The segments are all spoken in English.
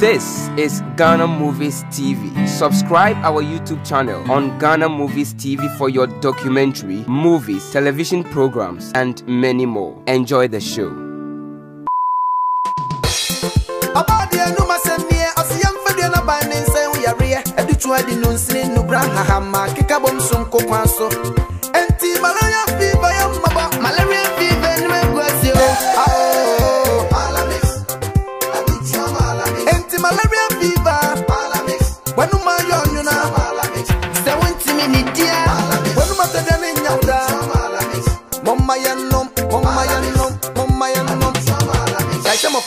This is Ghana Movies TV. Subscribe our YouTube channel on Ghana Movies TV for your documentary, movies, television programs, and many more. Enjoy the show.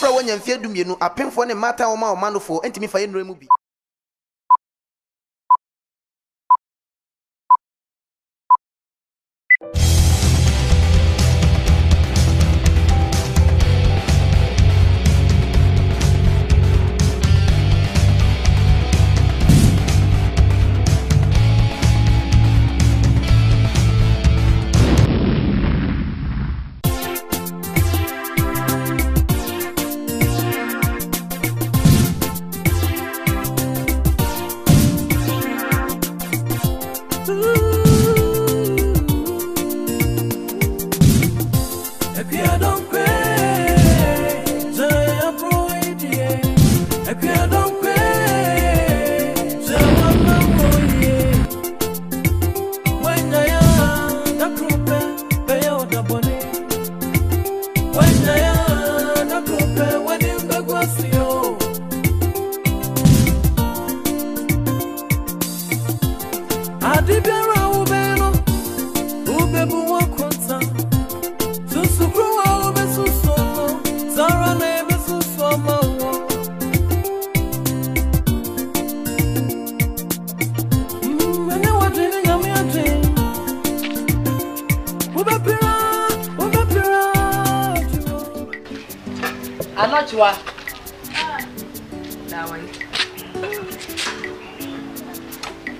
When you fear do you a pen for a matter of my man for and me for any movie.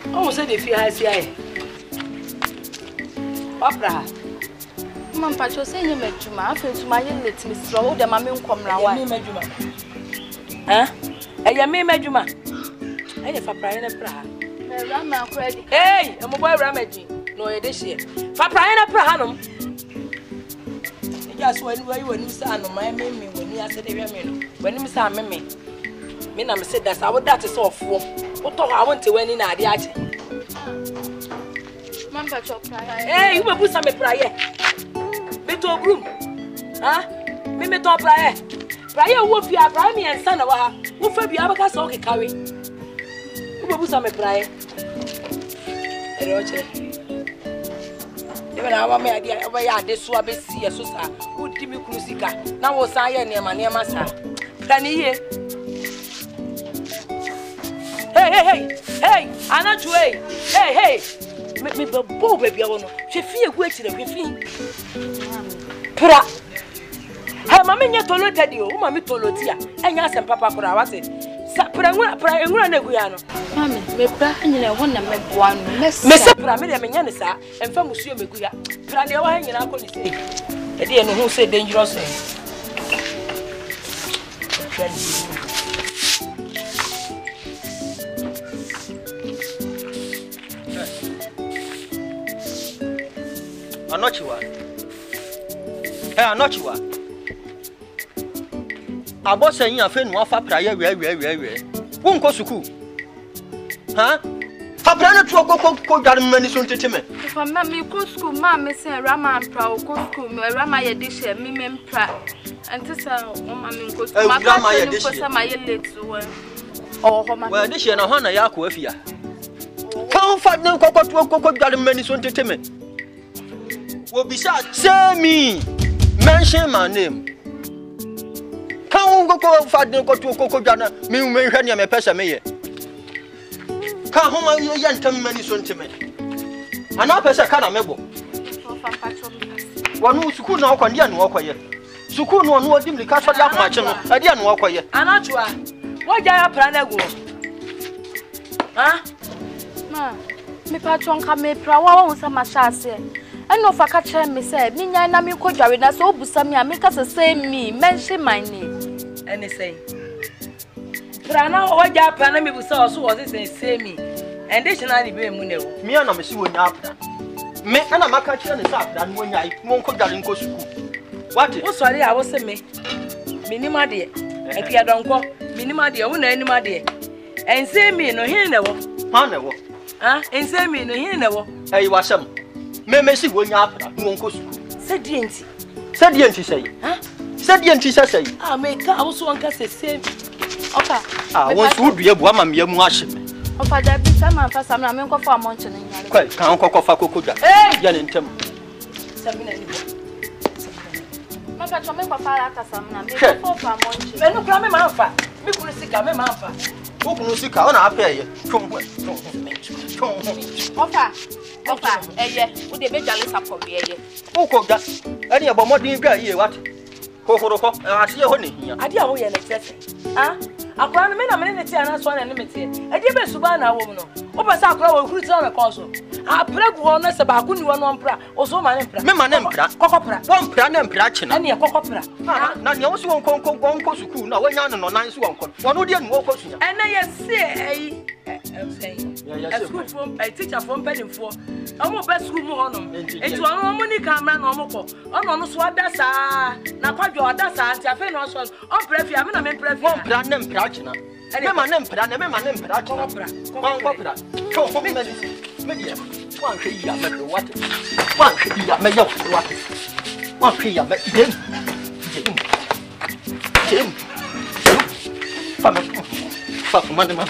Oh, say the fear has here. Opera. Mama, Pacho, say you met you, ma. I feel to my let me throw the mammy come round. Huh? I may make you, ma. I have a prayer and a prayer. Hey, I'm a boy ramaging. No, it is here. For prayer and a prahanum. Just when you stand on my memory, when you said, when you saw me. Minam said that I would that is all for. What I want to win in Adiat. Mama, hey, you will put some prayer. Little broom. Huh? Mimi to prayer. Prayer wolf, you are Grammy and son of her. Who for be Abacas okay carry? You will put some prayer. Even our my idea over here, this will be see a susa. Who give me Crucica? Now was I near my near massa. Planny. Hey, I'm not way. Hey, make me the bow baby. I want to feel wait to the fee. Pra. Hey, mammy, you told you, mammy told you, and yes, and papa for our say. Sapra, pray, and run a guiano. Mammy, me brain, I want to make one. Miss Pramida Menyanisa, and from Monsieur Meguia. Plan your hanging out on the day. A dear who said dangerous things. I'm not you are. Hey, I'm not you are. I was saying a friend of a prayer, won't go to school. Huh? Papa, go down many soon to me. If I met me go school, mamma say Rama and Prow go school, Rama a dish, me men prat, and to sell mammy go to my grandma for some my late one. Oh, well, this year, no honor Yakuafia. Can't find no cocoa down many soon to me. Will be sad. Say me, mention my name. Can't go fight no cocoa dana, me when I'm a person. Can't home your young time many soon to me. And now, Pesa can't remember. One who could now can young walk away. Suku no dimly cast for that much. I didn't walk away. Anatua, why do I plan a go? Huh? Ma, me patron come me prawa on some machase. I know if I catch me say, Minya na me ko jare na so busa me make us say me mention my name. Anything. Prana oja prana me busa so was it say me. And they should not be muneo. Me and I'm see when you after. Me and I'm a catcher and sap than when I won't go down in school. What? Oh, sorry, I was a me. Minima dear. AKUA Donkor. Minima dear, one anima dear. And say me no here never. Hannah. Ah, and say me no here never. Hey, was some. Me see when you after, won't go school. Said the auntie. Said the auntie say. Huh? Said the auntie say. Ah, make also one can say same. Okay. Ah, once would be a woman, me a washing. Of a debut, some of us, I'm not going for a mountain. Quite, can't cook off a cocoa. Hey, Yan and Tim. My patron, my father, some man, no problem, my father. Me could see come, my father. Who can see on our pay? Ofa, yeah, would they be jealous of me? Who cooked that? Any about more than you got here, what? Coco, I see a honey here. I dear, we are excess. Ah, I can't remember a minute and that's one enmity. I did best Subana woman. Open Sakra will cruise on a console. I plug one as about couldn't one pra, or so my emperor. Mamma Empra, Cocopra, one pran and pratchin, and your cocopra. None also won't go to school now when you're no nice one. One would walk. And I say, I'm saying, a school from a teacher from Penning for. I'm a best school on them. It's one money camera no more. On swat that's now quite your that's a fair notion. On prefy, I'm a member of one plan and pratchina. And my name, Pran, my name, Pratchina. One opera. Go for medicine. Maybe one tree, I met the water. One tree, I met the water. One tree, I met Jim. Fuck money, man.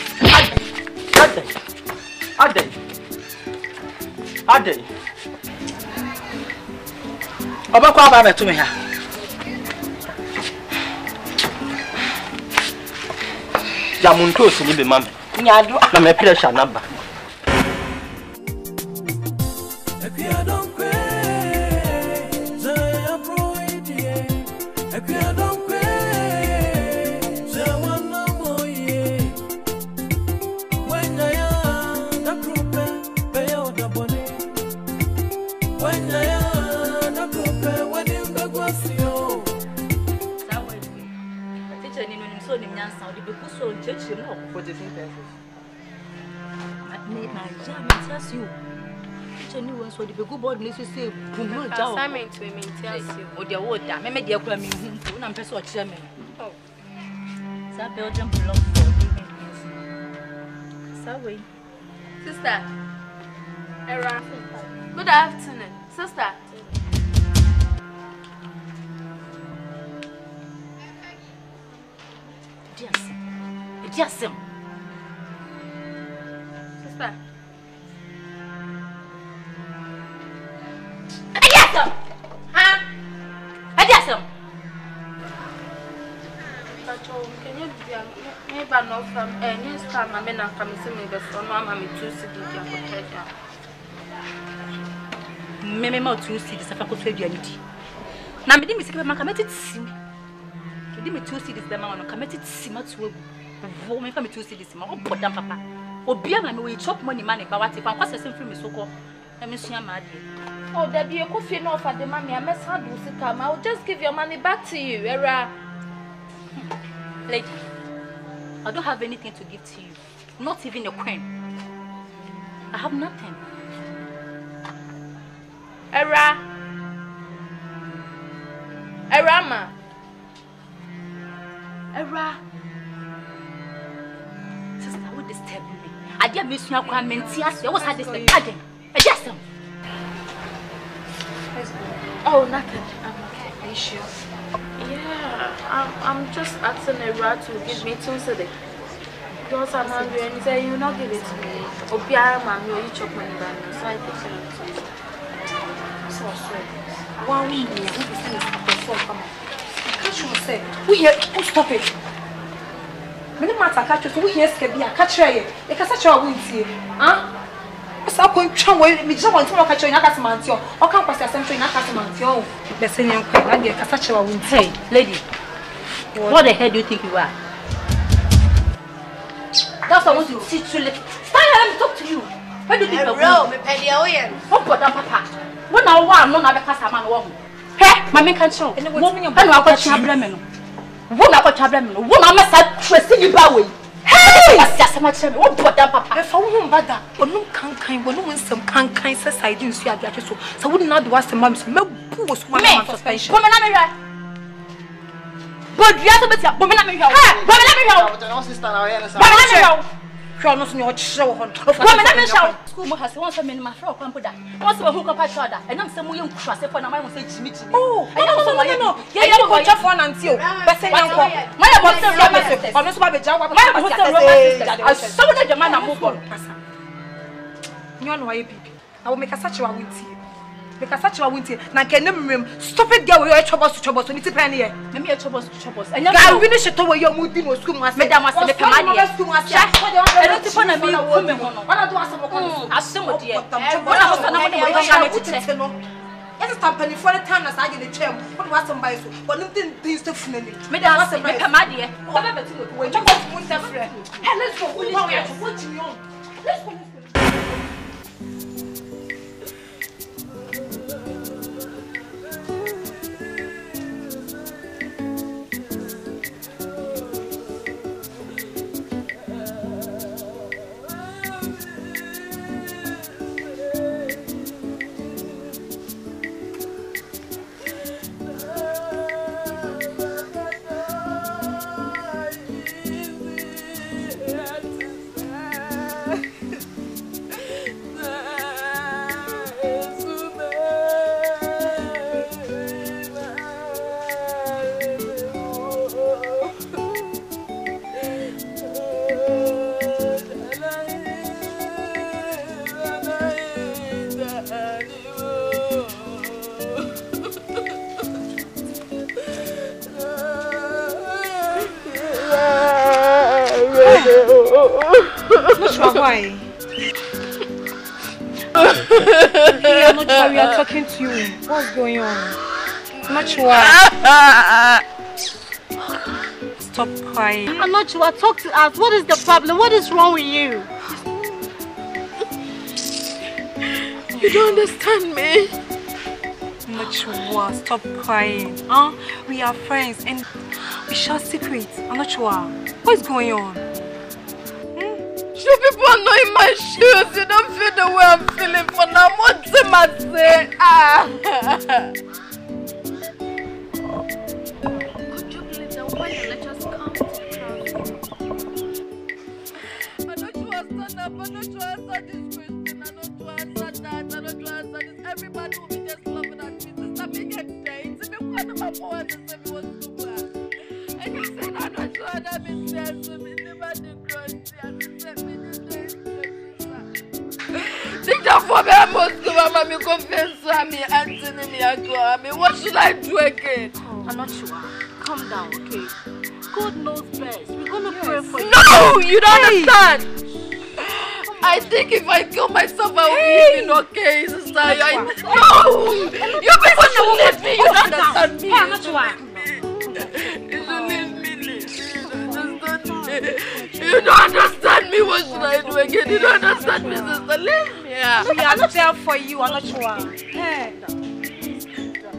Ade. Oba kwa ba beto me ha. Ya muntu osi ni be mame. Nyado. Na me pressure number. AKUA Donkor. Zaya proidie. AKUA Donkor. Zawana moye. When I am the group, pay out the money. When I am the group, when you go see you. So the man sound the people so judge him now for the same person. My jam tells you. Teacher knew so the good board needs to say, "Boom, assignment to me tells you." Oh, dear, what damn, me dear, come in. I'm person chairman. Oh, that Belgium belongs for living. Sorry, Sister. Era. Good afternoon, sister. Yes, sister. Yes, huh? Yes, Can you be maybe not from any time? I mean, I'm coming to me before Mamma me to see the Meme ma 2 cities afa ko so aduanidi. Na me di me sika ma kameti tsim. Me di me 2 cities be ma no kameti tsim atu agu. Vo me fa me 2 cities ma obodam papa. Obia ma me we chop money man ba wate kwa kwase sem free me so ko. Na me sua ma ade. Oh, daddy, you could feel no for the mommy. I must have to come. I'll just give your money back to you, Era. Lady, I don't have anything to give to you. Not even a coin. I have nothing. Era. Erama. Era. Sister, what disturb me? I didn't miss your comments. Yes, I was had this again. Yes, oh, nothing. I'm okay. Are you sure? Yeah, I'm just asking Era to give me 2 cedis. Because I'm hungry and he said you will not give it to me. Or Pierre, mommy, or you chop money by me. So I think so sorry. 1 week, catch you say, we here, stop it. Many matter catch you, we here, Skabia, catch her. You can such a win here. Huh? I can't come away. Me just want to catch you in a castle. Or can't pass a century in a castle. The senior queen, I get such a win. Hey, lady, what the hell do you think you are? That's what I want to teach you. Stand here, let me talk to you. What do you think you're doing? me pay the oil. Oh, but papa. When I want, no, I can't man. Hey, my man can't show. And I got Chabrameno. When I got Chabrameno. When I must have trusted you by way. sama chere me. Wo boda papa. E fa wo hu bada. Onu kankan, wonu nsem kankan se side nsu abiache so. So wo na do asem mam se mebu wo so ma suspension. Come na me hwa. God ya to betia. Bo me na me hwa. Ha, bo me na me hwa. No sister na we na sa. Bo me na me hwa. Hwa no so ne o chire wo hon. Bo me na me hwa. School mo ha se won so me ma fra kwampo da. Won so hu kwampa choda. Enam se mo ye nkuhwase fo na ma mo se jimi. Oh, no. Yeah, you go chop one until. But say yanko. My boss say romance. Ono so ba be jawa. My boss say romance. I saw the man na move on. Nyo no wa ye bibi. I will make a such a winti. Make a such a winti. Na kenem stupid girl we chobos ni tipa ne ye. Me me chobos. Ga we ni sheto we your mudi no school mas. Me da mas me pema de. E don't tipa na me ku me ho no. Wana do asem ko. Asem de. Wana mo sana mo de mo ka me tete. Yes, it's company for the time as I get the chair. What was some bicycle? But nothing things to finish. Me da was me pema de. What about you? When you want to move that friend. Hey, let's go. What you on? Let's go. Why? Hey, I'm not sure we are talking to you. What's going on? I'm not sure. Stop crying. I'm not sure. Talk to us. What is the problem? What is wrong with you? You don't understand me. I'm not sure. Stop crying. We are friends and we share secrets. I'm not sure. What is going on? You people are not in my shoes. You don't feel the way I'm feeling for now. What's the matter? Could you believe that when you let us come to the class? I don't to answer that. I don't to answer this question. I don't to answer that. I don't to answer this. Everybody will be just laughing at me. Sister, make a date. If you want my boy to say me what's too bad. And you said I'm not sure that means there's me. Never did go and say me. For me, I must go. Mama, confess me, Anthony, me, AKUA. What should I do again? I'm not sure. Calm down, okay? God knows best. We're gonna pray for you. No, you don't understand. I think if I kill myself, I will be in okay, sister. No, you people should leave me. You don't understand me. I'm not sure. You should leave me. You don't understand me. What should I do again? You don't understand me, sister. Leave me. We are there for you. I'm not sure. Hey.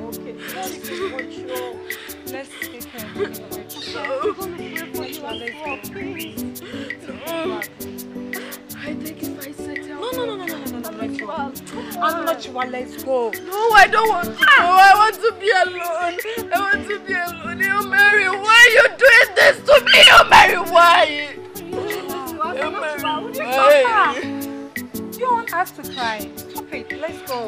Okay. Let's take care. We're gonna pray for you. I think if I sit down. No. I'm not sure. Let's go. No, I don't want to go. I want to be alone. I want to be alone. You Mary, why are you doing this to me? You Mary, why? You Mary, why? You don't have to cry. Stop it. Let's go.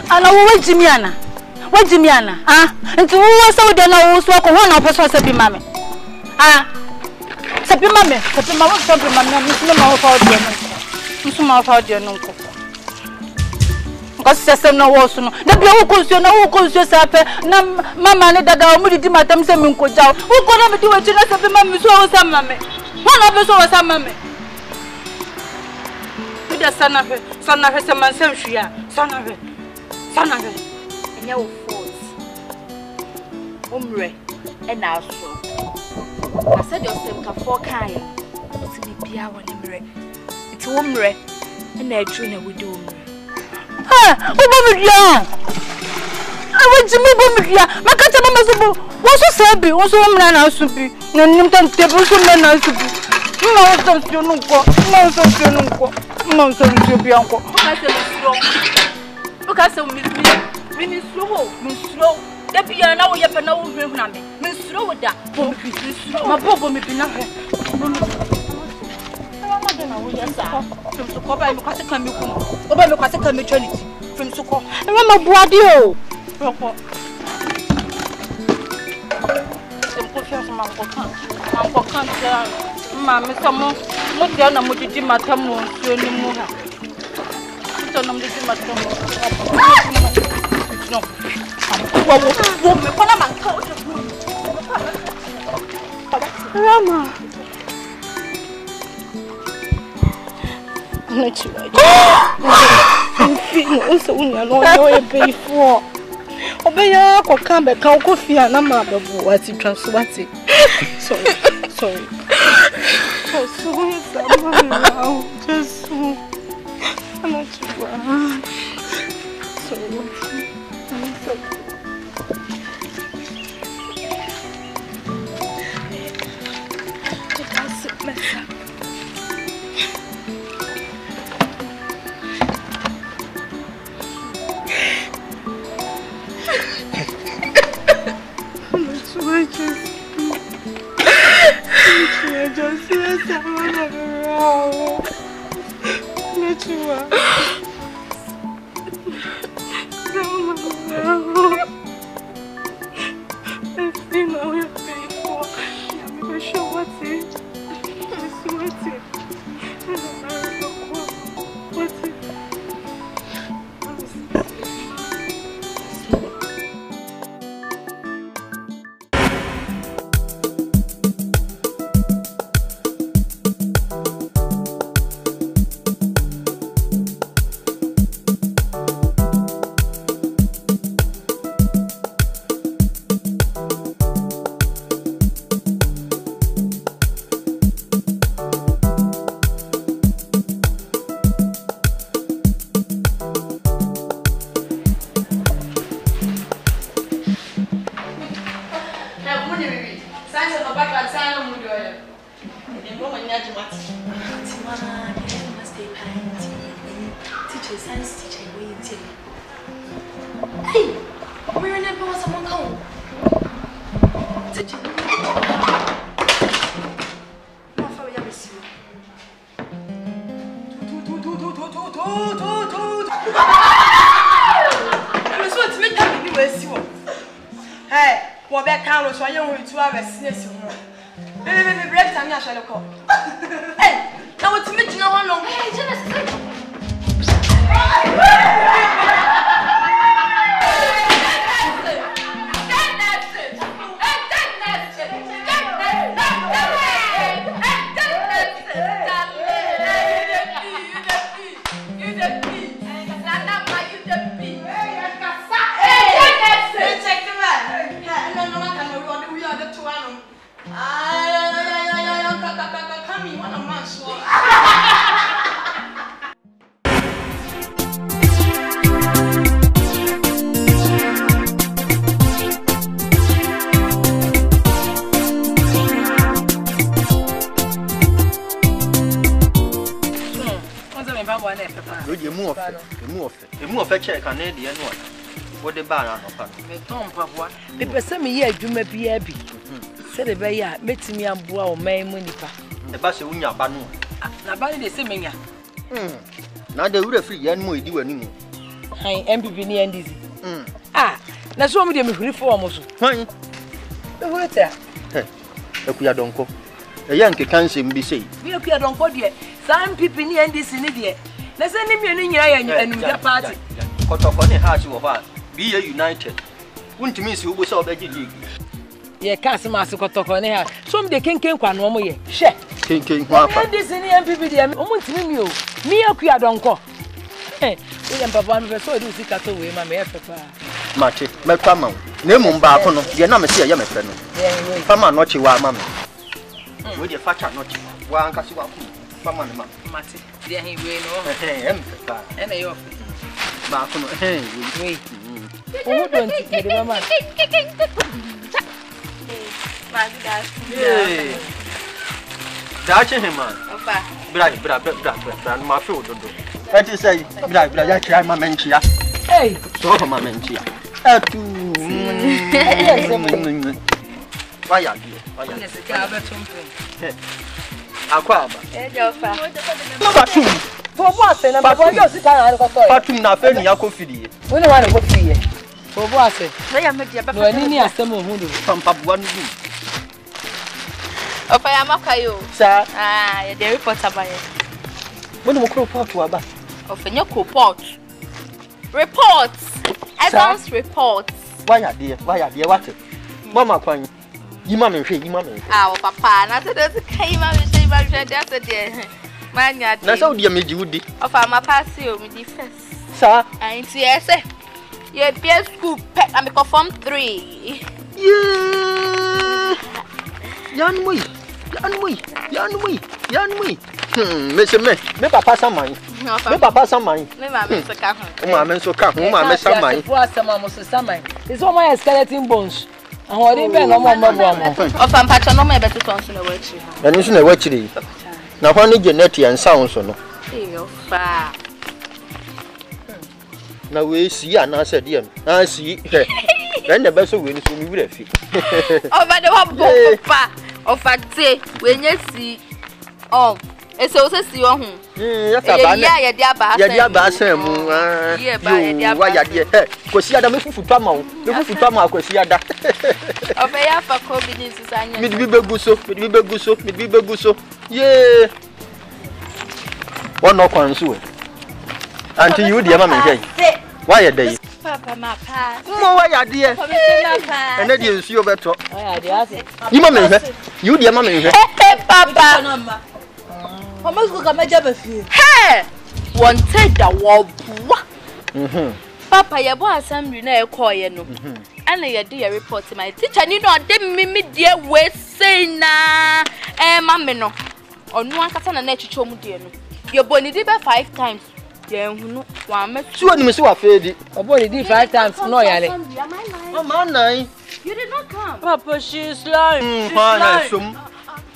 Ana wo Jimiana. Wo Jimiana. Ah, nti wo so de na wo so ko ho na opeso se bi mame. Ah. Se bi mame, se bi mame, se bi mame, mi ma ho fa de no. Mi ma fa de no ko. Ko se no wo so no. Da bi wo konsuo na wo konsuo sa pe na mama ne dada o mu didi matam se mi nko jaw. Wo ko na mi di wo chi na se bi mame so wo sa mame. Ho na opeso wo sa mame. Mi da sana fe se man sem hwia. Sana fe. And your fault. Umre and also. I said yourself can for kind. To be Pia one imre. It's umre and I dream we do. Ah, Obamia. I went to me, Bomia. My catcher, Mamma, was so sabi, was so man as to be. No, Newton table, so man as to be. No, don't you know? No, don't you be uncle. Look at some Miss Slow. The piano, you have no room. Miss Slow with that. My bobo may be nothing. From Soko, I'm quite a coming over the quite a maternity. From Soko, and I'm a boadio. Uncle can't, Mamma, some more. Look down and what you did, my tumble, you know. No. Rama. Not you. I'm feeling also when you're not pay for. Obey your come back, I'll coffee and I'm out of what's it transferred. Sorry. Just so. I'm not sure. Canadian one. What the banner? Tom Papa, people say me here, you may be happy. Said the Baya, met me and Boa, my Munipa. The Bass Unia Banu. Nobody the same. Na de wura free yan mo idi wani mu. Han MPP ni NDC. Na so mo de me huri fo mo so. Han. E huri ta. AKUA Donko. Eya nke kansem bi sei. Bi AKUA Donko de. Sa MPP ni NDC ni de. Na se ni mienu nyira ya anumja party. Kotoko ne ha si wo fa. Bi ye United. Wuntimi si wo so obeji league. Ye kasi ma se kotoko ne ha. So mo de kenken kwa no mo ye. Hwe. Kenken ho afa. NDC ni MPP de. O mo ntimi mi o. Mi AKUA Donko. We papa me so do sika to we ma me efe pa. Mate, me kwa ma. Na emu mba ko no, de na me se ye me fe no. Fama no chi wa ma me. We de facha no chi. Wa anka si wa ku. Fama ne ma. Mate, de hin we no. Em pa. Na yo. Ba ko no. We. O do nti de mama. Ma di da. Da che he man. Opa. Bra ma fe ododo. Ati say bra ya try ma menchia. Hey, so ma menchia. Atu. Why ya gi? ne se ka ba tumpu. Akwa ba. Opa. No batum. For what say na ba yo sika na ko ko. Batum na fe ni akofidie. We no wa na ko fiye. For what say? No ya me dia ba. No ni asem ohun do. Pampa buanu du. Opa ya makayo. Sa. Ya the report abaye. Wonu mo report wa ba. Ofenye report. Report. Advance report. Why ya dia what? Mama kwan. Yima me hwe. Papa, na se de kai ma me se ba hwe dia se de. Manya de. Na sa odi meji wudi. Ofa ma pass you me di first. Sa. Ainti ese. Ye be school pet am go form 3. Yeah. Yan mui. Me papa samai. Me papa samai. Me ma me so ka ho. O ma me so ka ho, ma me samai. For asema mo so samai. This one my skeleton bones. Ahun ori be no mo mo mo. Ofa mpacho no me be to ton so na wachi ho. Enu so na wachiri. Na kwa ni Janet yan sound so no. Ofa. Na we si ana se de no. Na si. Then the best we ni so mi wura fi. Ofa de wa bo papa. Ofa te we nya si. Ese o se si o hu. Ya ta ba na. Ya dia aba asem mu. Wa ya de. Kosi ada me fufutu ama o. Me fufutu ama kosi ada. Ofa ya fa ko bi ni sisanya. Me bi begu so. Ye. One no kwan so. Auntie you dey ma me hwe. Why ya dey? Papa ma pass. Mo wa ya de. Papa me ma pass. Ene dey nsuo beto. Oh ya de ase. Yi ma me hwe. You dey ma me hwe. Papa. Mama go ka meja ba fie. Hey! Wanted da wo bua. Papa ye bo assembly na e call ye no. Ana ye do your report my teacher ni no de me de we say na ma me no. Onu akata na chicho mu de no. Ye bo ni di be 5 times. Ye hunu wa me Su oni me se wa fe di. Obo ni di 5 times no yale. Mama nai. You did not come. Papa, she's lying.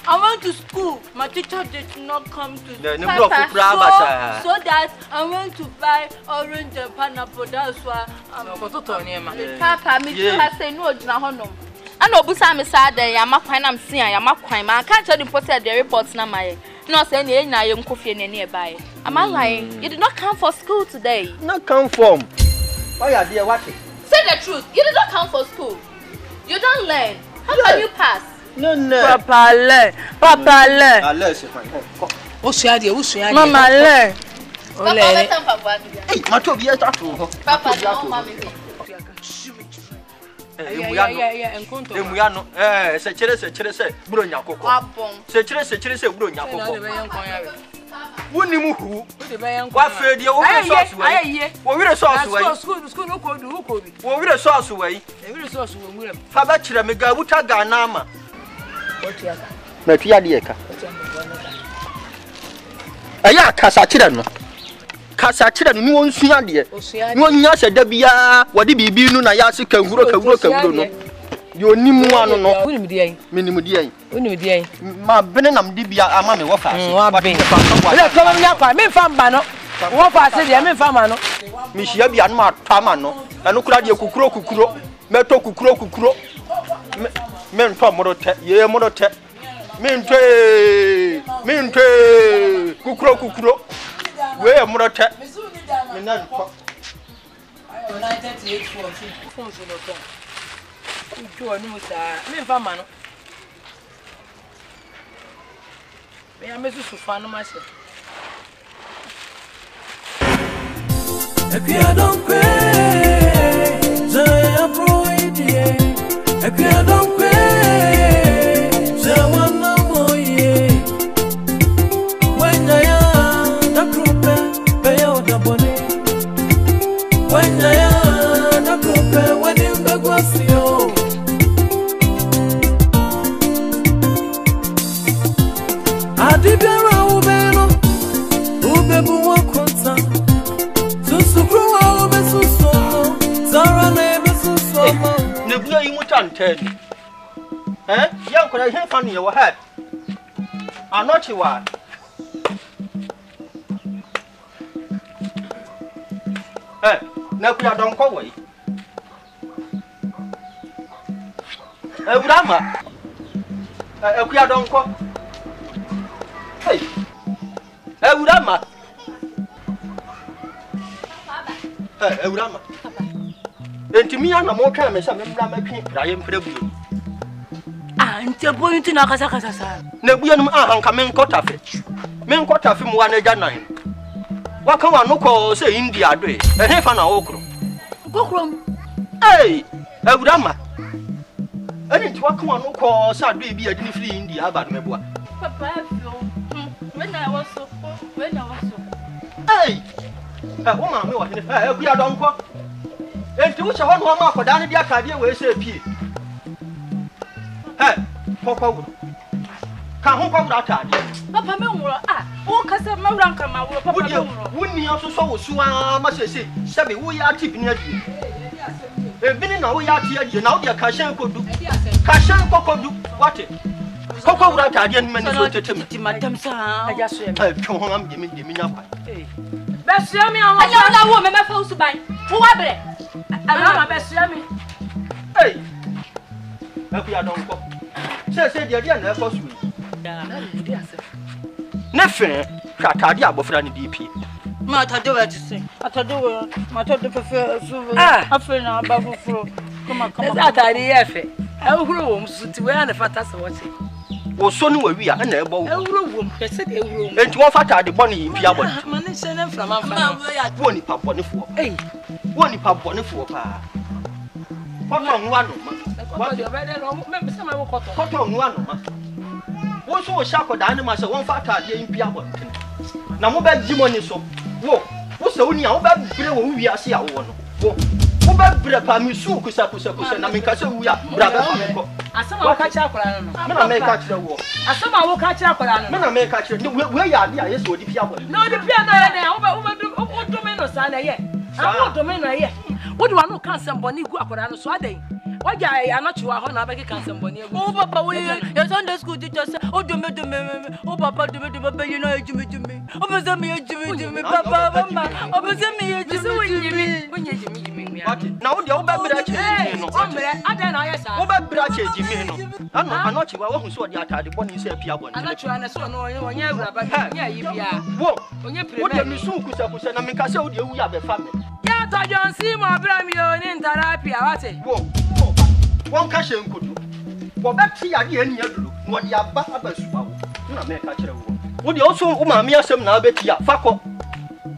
I went to school. My teacher did not come to school. Papa, so that I went to buy orange and pineapple. That's why I'm Papa, me too has say no na honom. Ana obusa me sa den ya makwan na msia ya makwan ma kan tell the reporter the reports na my. No say na na ye nkofie na e buy. Am I lying? You did not come for school today. Not come from. Why are there what? Say the truth. You did not come for school. You don't learn. How can you pass? No. Papa, le. Allah se fine. Usuade. Mama, le. Ole. Hey, mato bi eta to ho. Papa, no mama. Emuya no. Se kire se buro nyakoko. Abon. Se kire se buro nyakoko. Woni mu hu. Wa fe die wo wire sauce we. Wo wire sauce we. School no ko du ko bi. Wo wire sauce we. E wire sauce wo nwure. Fa ba kire me ga wuta ga na ama. Na tuya de ka. Aya kasa kire no. Kasa kire no ni won sua de. Ni won nya se da bia wo de bibi nu na ya se kawuro no. Yo nimu anu no. Unim di yan. Minimu di yan. Unim di yan. Ma bene nam di bia ama me wo fa se. Wa ben. Le ko ma nya kwa me fa mba no. Wo fa se de me fa ma no. Mi hia bia no ma ta ma no. Anu kura de kukuro. Meto kukuro. Me nto modote. Ye modote. Me nte. Kukuro. We murata. Minan ko. Ayo 93814. Phone so no phone. Ujo anu sa. Me fa ma no. Me amezu sufa no ma se. AKUA donkor. Zaya proidie. AKUA donkor. Zawana moye. When I am the group, pay out the money. When I am the group, when you go go see you. Adibera ubeno, ubebu wakonta. Susukruwa ubesusomo, zara na ebesusomo. Nebuya imutanted. Young could I hear from your head? I'm not you are. AKUA donkor way. Urama. AKUA donkor. Hey. Urama. Urama. Enti mi ana mo twa me sha me bra ma twi ra ye mprebu. Nti boy nti na kasa kasa sa. Na buya num ahanka me nkotafe. Me nkotafe mu wa na GHANAIAN. Waka wa no ko se India do e. He fa na okro. Kokrom. Hey, Urama. Ani nti waka wa no ko sa do e bi adi ni free India aba no meboa. Papa fio. When I was so. Hey. Wo ma me wa hene. AKUA donkor. Enti wo che ho no ma akoda ne dia kade we se pie. Papa, can't hold out. Papa, oh, Casa Maranka, Papa, wouldn't you also so must say, Sabby, we are tipping at you. Been in our yard here, now the Cashan could do. Cashan Coco do what? Coco Rat, I didn't manage to Madame Sa. I just come home, give me up. Best Yummy, I know that woman, my folks to buy. Whoever I love my best Yummy. Hey, AKUA donkor. Say, dear, never force me. Nothing. Catadi abofra ni DP. Mata do what to say. Atado, Mata de prefer, Ah, I feel now above for. Come on, that idea fe. Ewuro so ti we na fata se what say. Wo so ni we wi a na ebo. Ewuro pese de ewuro. Enti won fata de boni impia boni. Mane se na from amfa. Wo ni pa boni fo. Eh, Wo ni pa boni fo pa. Koto nwa no ma. what you better no me se ma wo koto. Koto nwa no ma. Wo so wo shako da ne ma se won fata de impia boni. Na mo ba ji money so. Wo se woni a wo ba bire wo wi ase a wo no. Wo ba bire pa mi su kusa na me ka se wi a bra ba fa me ko. Asama wo ka cha akora no. Me na me ka kire wo. Asama wo ka cha akora no. Me na me ka kire we ya ade a yeso odi pia boni. No, the piano na wo do me no sa na ye. Awo do me no ye. Wo do no kan semboni gu akora no so adan. Waja anachi wa ho na be kan semboni gu. Oh, Papa, we your Sunday school teacher said, oh, do me, oh, Papa, do me, you know, Jimmy. Oh, but send me a Jimmy, Papa, Mama. Oh, but send me a Jimmy. What? Now the old baby no. I don't know yes. Oba brache Jimmy no. Anochi wa hu so dia atade boni se pia boni. Anachi wa na so no onye awura ba nya yibia. Wo. Onye Wo de mi su kusa na me ka se wo de wu ya be fa me. Ya to John C mo abra mi o ni ntarapia wate. Wo. Won ka she nkodu. Wo ba ti ya de ani aduru. Wo de aba abasuwa wo. Na me ka kire wo. Wo de also wo ma me asem na abeti ya fakọ.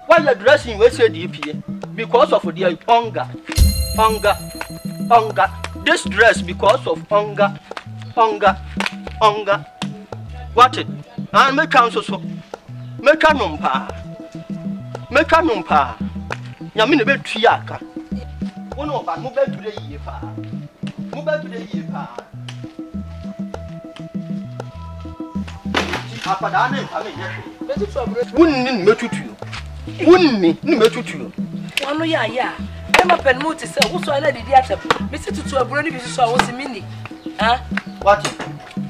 Why you dressing we say DP? Because of the hunger. This dress because of hunger. What it? And make counsel so. Make a numpa. Yamini be triaka. One of us move to the year. Apadane, wouldn't metutu. One ya. Emma Penmouth is a whoso I did the Mr. Tutu a brony visit so was a mini. Ah, what?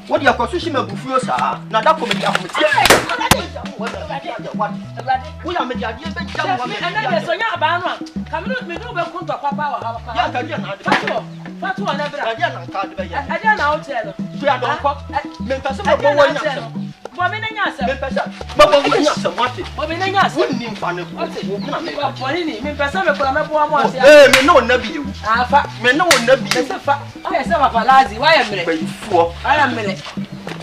What do you call Sushima Bufusa? Now that coming up with what? We are making a and so ya banwa. Come on, me no be kunto papa wa ha. Fatu wa never. I don't know tell. So I don't pop. Men person go one. Bo me na nya asem. Men person. Baba we nya samwate. Obi na nya Won ni mfa ne ko. Na me ba poni ni me pesa me ko na me bo amo ase. Me no na bi. Afa. Me no na bi. Me se fa. Aye se papa lazi, wa ya mere. Bayifo. Aya mere.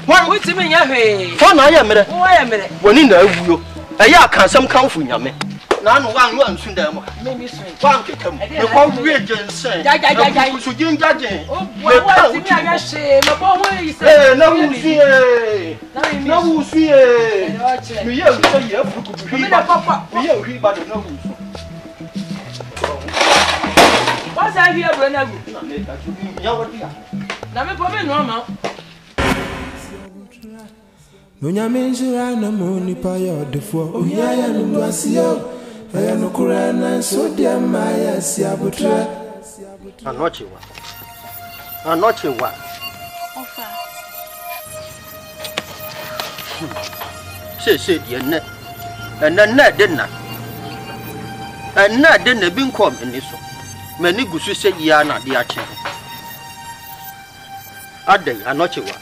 Wan Wuti me nya hwe. Fa na ya mere. Wa ya mere. Woni na awuyo. Eya akansam kanfo nyame. Na no wan wan sun da mo. Me mi sun. Wan ketam. Me kwa wie jensen. Ja. Ku so jinja jen. Me ka ti mi aya she, me bo ho yi se. Na wusie. Na wusie. Me ye wusie ye fuku bi. Me da papa. Me ye hwi ba do na wusu. Wa sa hwi abro na gu. Na me ka tu bi ya wodi ya. Na me po me no ma. Munyaminjira na muni pa yodefo. Uyaya nduasio. Aya no kurana so dia maya si abutra. Anochewa. Ofa. Se die ne. Na denna. Na denna bi nkom eni so. Mani gusu se ya na de ache. Adai anochewa.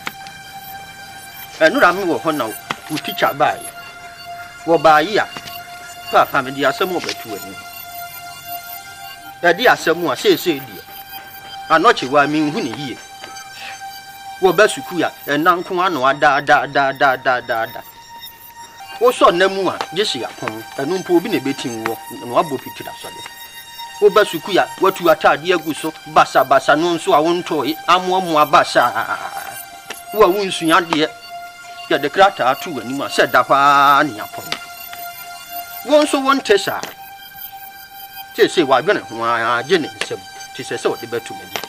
Enura mi wo ho na wo teacher bai. Wo bai ya. Papa me di asemu betu ani. Ya di asemu a se di. Anoche wa mi hu ni yie. Wo ba suku ya enanko ano ada. Wo so namu a jeshi apon. Enu mpo obi na betin wo no abo pitira so de. Wo ba suku ya watu atade agu so basa no nso a wonto amoamoa basa. Wo a wunsu ya de ya de krata atu ani ma se da kwa ni apon. Won so won tesa. Say wa gbe na ho a je ne nsem. Ti se o de betu me di.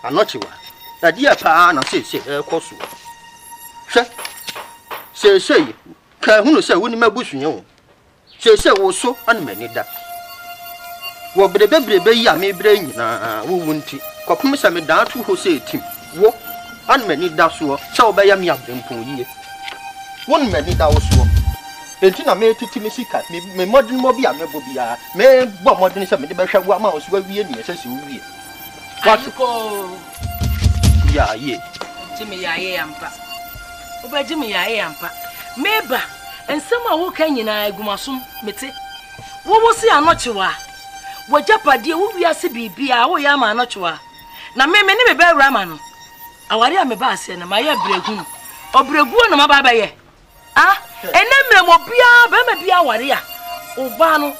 Anochi wa. Da dia pa na say koso. Hwe. Say ka hunu say woni mabusunye wo. Say wo so an mani da. Wo brebe yi a me bre nyina wo wonti. Kopum se me da to ho say tim. Wo an mani da so se obeya me abempon yiye. Won mani da wo so. Enti na me titi me sika me modern mo bia me bo bia me bo modern se me de behwa wo ama wo so wie ni se se wie what ko ya ye Jimi ya ye ampa oba Jimi ya ye ampa meba ensem a wo kan nyina agumasum mete wo si anochewa wo japade wo wiase bibia wo ya ma anochewa na me ne me ba wura ma no awari a me ba ase na ma ya bregu obregu na ma ba ye enemre mo bia ba ma bia ware a oba no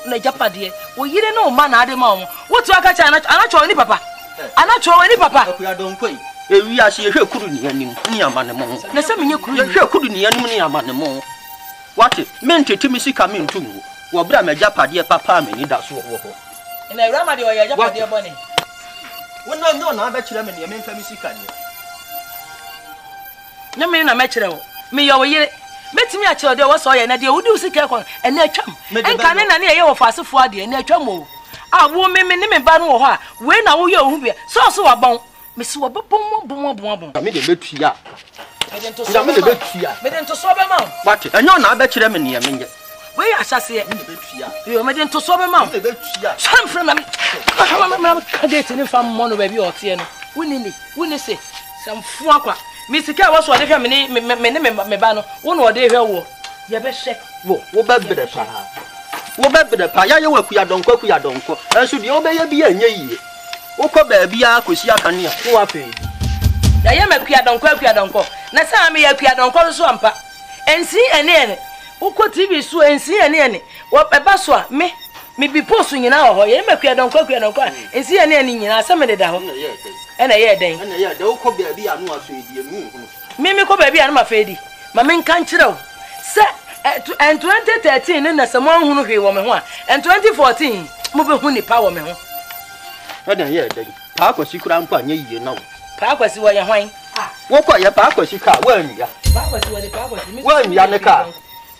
na japade wo yire na o ma na ade ma o wo tu aka cha anacho ni papa AKUA DONKOR ewi ase ehwe kuru ni anim ni amane mo na se menye kuru ehwe kuru ni anim ni amane mo what mentete mi sika mi ntum wo bra ma japade papa me ni da so wo ho na ewra ma de o ya japade bone wona no na ba kire me ne me mfa mi sika ni na me na me kire wo me yo yire metimi a kire de wo so ye na de wudi usika kon ene atwam enka ne na ne ye wo fasefo ade ene atwam o a wo me ne me ba no wo ho a we na wo ye ohu bia so wabon me si wo bom me de betu ya me de nto so be ma what enyo na ba kire me ne me nge we ya asase me de betu ya yo me de nto so be ma me de betu ya sam from me ka date ni fam mo no ba bi o te no woni se sam fu akwa mi sika wo so de hwe me ba no wo no de hwe wo ye be hwe wo ba bede pa ya ye wa AKUA DONKOR enso de obe ye bi anye yie wo ko ba bia kosi akane a wo afa yi da ye ma AKUA DONKOR na sa me AKUA DONKOR so ampa ensi ene wo ko TV so ensi ene wo eba so a me bi post nyina ho ye ma AKUA DONKOR ensi ene nyina sa me de da ho ene ye den wo ko ba bia no afa yi me ko ba bia no afa yi ma me nkan kire wo se en 2013 na se mo hunu hwe wo me ho a en 2014 mo be hu ni pa wo me ho ena ye den pa akwasi kura mpa anye yie na wo pa akwasi wo ye hwan wo ko ye pa akwasi ka wa nwia pa akwasi wo ni pa akwasi mi wa nwia ne ka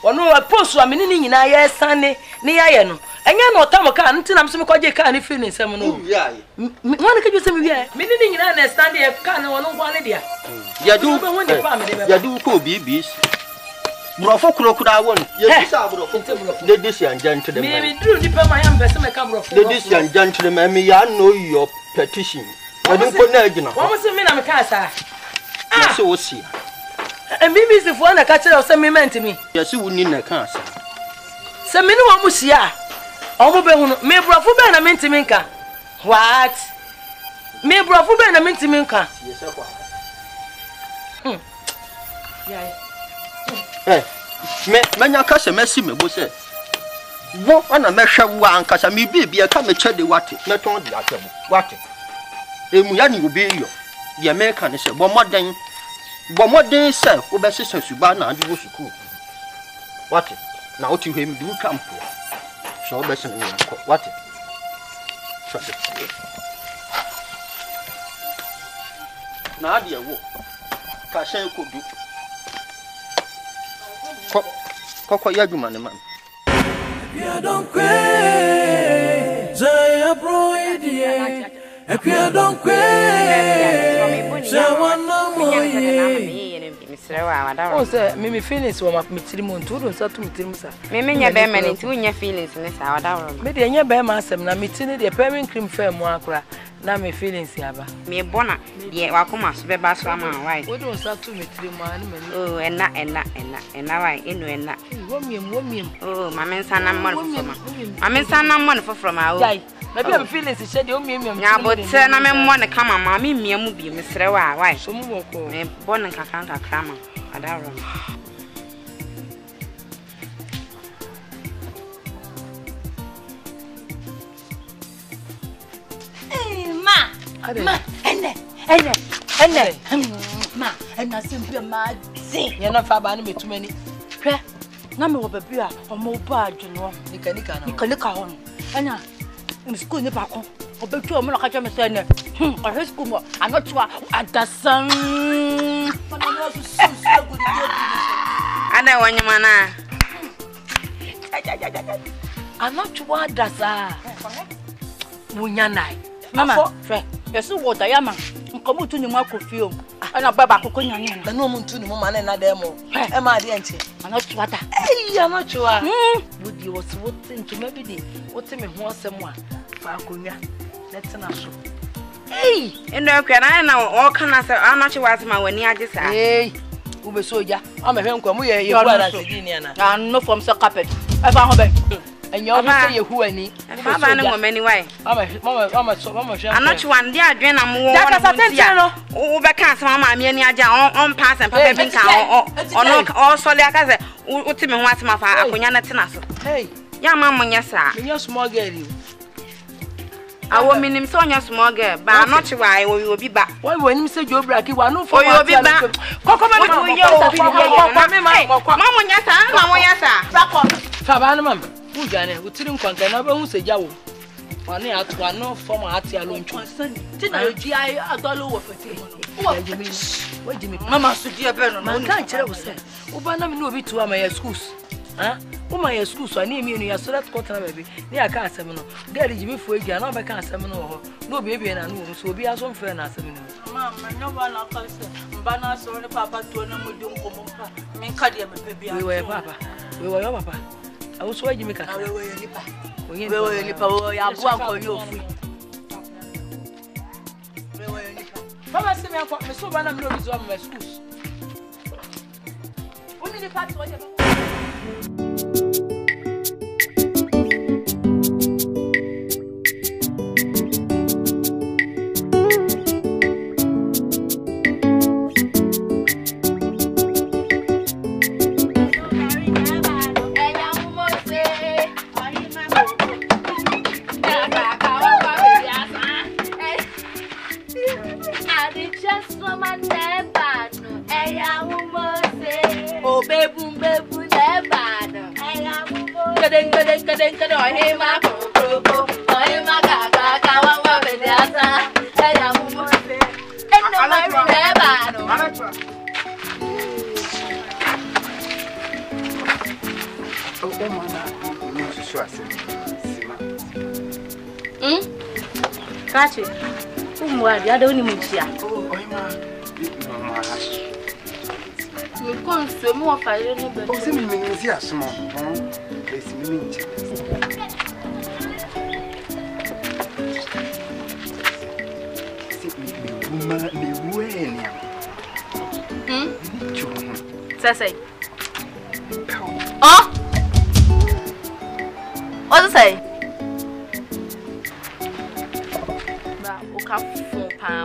ono wa post wa me ni nyina ye sane ne ya ye no enya no tam ka ntina m so me kwaje ka ne fi ni nsem no wia ye wona ka juse me wia me ni nyina na stand ye ka ne wono ngwa ne dia ya du ko bbc Brofo kurokura won. Yes, brofo. Ladies and gentlemen. Me do ni pa my am person me ka brofo. Ladies and gentlemen, me ya know your petition. We don't ko na agina. Wo mo se me na me ka sa. So wo si. And Bibi is the one that catches us. Me meant to me. Yes, you wouldn't need a cancer. Some minimum was here. Me brofu ben na minti minka. What? Me brofu ben na minti minka. Yes, sir. Yeah. Manya kasa mesi me bo se. Wo ana mehwe wo ankasa me bibia ka me chede wate. Me ton di atebo. Wate. Emu ya ni obi yo. Dia me ka ne se bo moden se wo be sesa suba na ade wo suku. Wate. Na oti hwe mi du kampo. So be se ni ko. Wate. Chade. Na ade wo. Ka shen ko du. Koko ya juma ne man. Akua donkor, Jaya broidie. Akua donkor, Shawana moye. Oh, sir, me feelings were my tirimun to so to metimsa. Me nya be man nti unya feelings ne sa wada. Me de nya be ma asem na metini de parent cream fair mu akra na me feelings yaba. Me bona de wakoma so be ba so ama why. We don so to metirimu ani me. Oh, enna why enu enna. Womiem. Oh, mama nsa na mmon foforo ma. Mama nsa na mmon foforo ma o. Jai. Na be feelings she de omiem. Nya bote na me mmon kama ma me mia mu bi me sere wa why. So mu boko. Me bona kakra ma. Adaro. Ma, ma, ena simple ma zi. Ye na fa ba na metumani. Hwe, na me wo baby a omo ba adweno. Nika ho. Anya, in school ni ba ko. Obetu omo na ka che me se ne. O school mo, anotua adasan. Ada wanyama na. Anotua adasa. Munya nai. Mama, Fred, yesu wo da ya ma. Nkomo tu ni mu akofi o. Ana baba akoko nyane na. Na mu tu ni mu ma na na dem o. E ma de enche. Anotua da. Anotua. Budi wo so wotin to maybe de. Wotin me ho asem a. Fa akonwa. Letena so. Endo akwa na o kana se anotua asema wani age sa. Ube soja. Ama hwe nkwa mu ye kwara sedini ana. Na no from so carpet. E fa ho be. Enyo bi se yehu ani. Fa ba na ngomani why? Mama hwe. Anotua ndi adwen na mo Ja ka satente no. Wo be ka asema ma me ani age on pass and papa bi nka ono o sole aka se uti me ho asema fa akonya na tena so. Ya ma munya sa. Munya small girl you. Awo minim so nya small girl ba anotua wo obi ba. Wo nim se jo braki wa no fo obi ba. Kokko ba no ma munya sa na munya sa. Fa ba na mam. Ujane utiri nkwanka na ba hu se jawo. Wani atwa no form ati aloncho. Ti na oji ai adolo wo fete. Wo jimi. Mama su di ebe no. Man kan kire wo se. Wo ba na me no obi tu ama ya schools. Wo ma ya schools ani emi no ya so that quarter baby. Ni aka asem no. Girl jimi fo egia na ba kan asem no ho. No obi ebie na no so obi aso mfre na asem no. Mama no ba na ka se. Mba na so ne papa to na mo di nkomo mpa. Me ka de me bebia. We were papa. We were your papa. I was why Jimmy Kaka. We were nipa. We were nipa. We are born for you free. We were nipa. Mama say me for me so ba na me no be so my schools. Only the part what Kachi, umwadi ada uni mchia. Mkon swemu wa faile no be. O se mi nzi asmo. Esi mi nchi. Si mi uma mi weni. Chuo. say? Oh? What to say?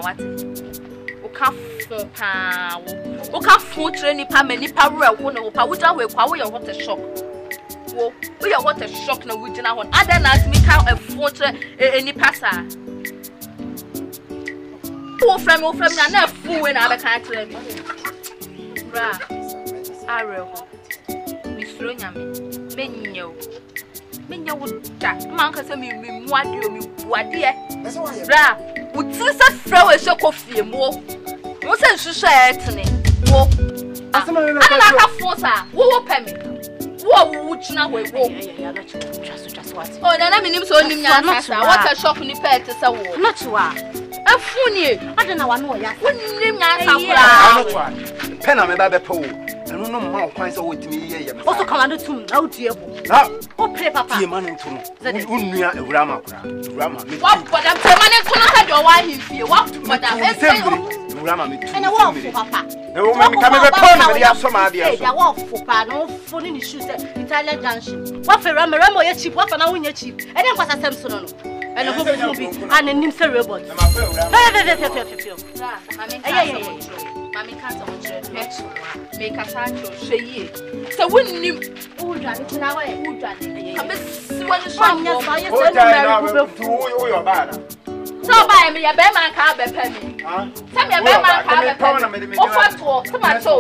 What? Oka phone training pa me nipa real wo no pa wuja we kwa wo your what a shock. Wo your what a shock na wujina hon. Ada na me ka a phone train nipa sa. Wo from na fool we na be kan tell me. Bra. Arel. Mi flo nyame. Menyo wo da. Man ka say me muade o mi buade e. Bra. Uti se fra we she kofie mo. Mo se nsusu etene. Wo. Asema me ka fosa. Wo pe me. Wo china we wo. Just what. Oh, na me nim so nim nya asa. What a shock ni pet se wo. Not wa. Afuni. Ade na wa no ya. Wo nim nya asa kura. Pen na me ba be po. Enu no ma kwan se wo timi ye ye. Also command tum na utie bo. Na. O pre papa. Tie man ntu no. Unnua ewura ma kura. Ewura ma me. Wa bodam te man ntu no ka de wa himfie. Wa bodam e say ewura ma me tu. Ena wa fo papa. Na wo me ka me be po na me dia so ma dia so. Ya wa fo pa no fo ni shoes Italian junction. Wa fe rama ye cheap, wa fa na wo nya cheap. E dey kwasa sem so no. Ene ho bi and nim say robot. Mami can't make a touch or say, so wouldn't you? Who done it now? Who done it? Come so buy me a bear man car, penny. Tell me a bear man car, penny. Or what? Tomato.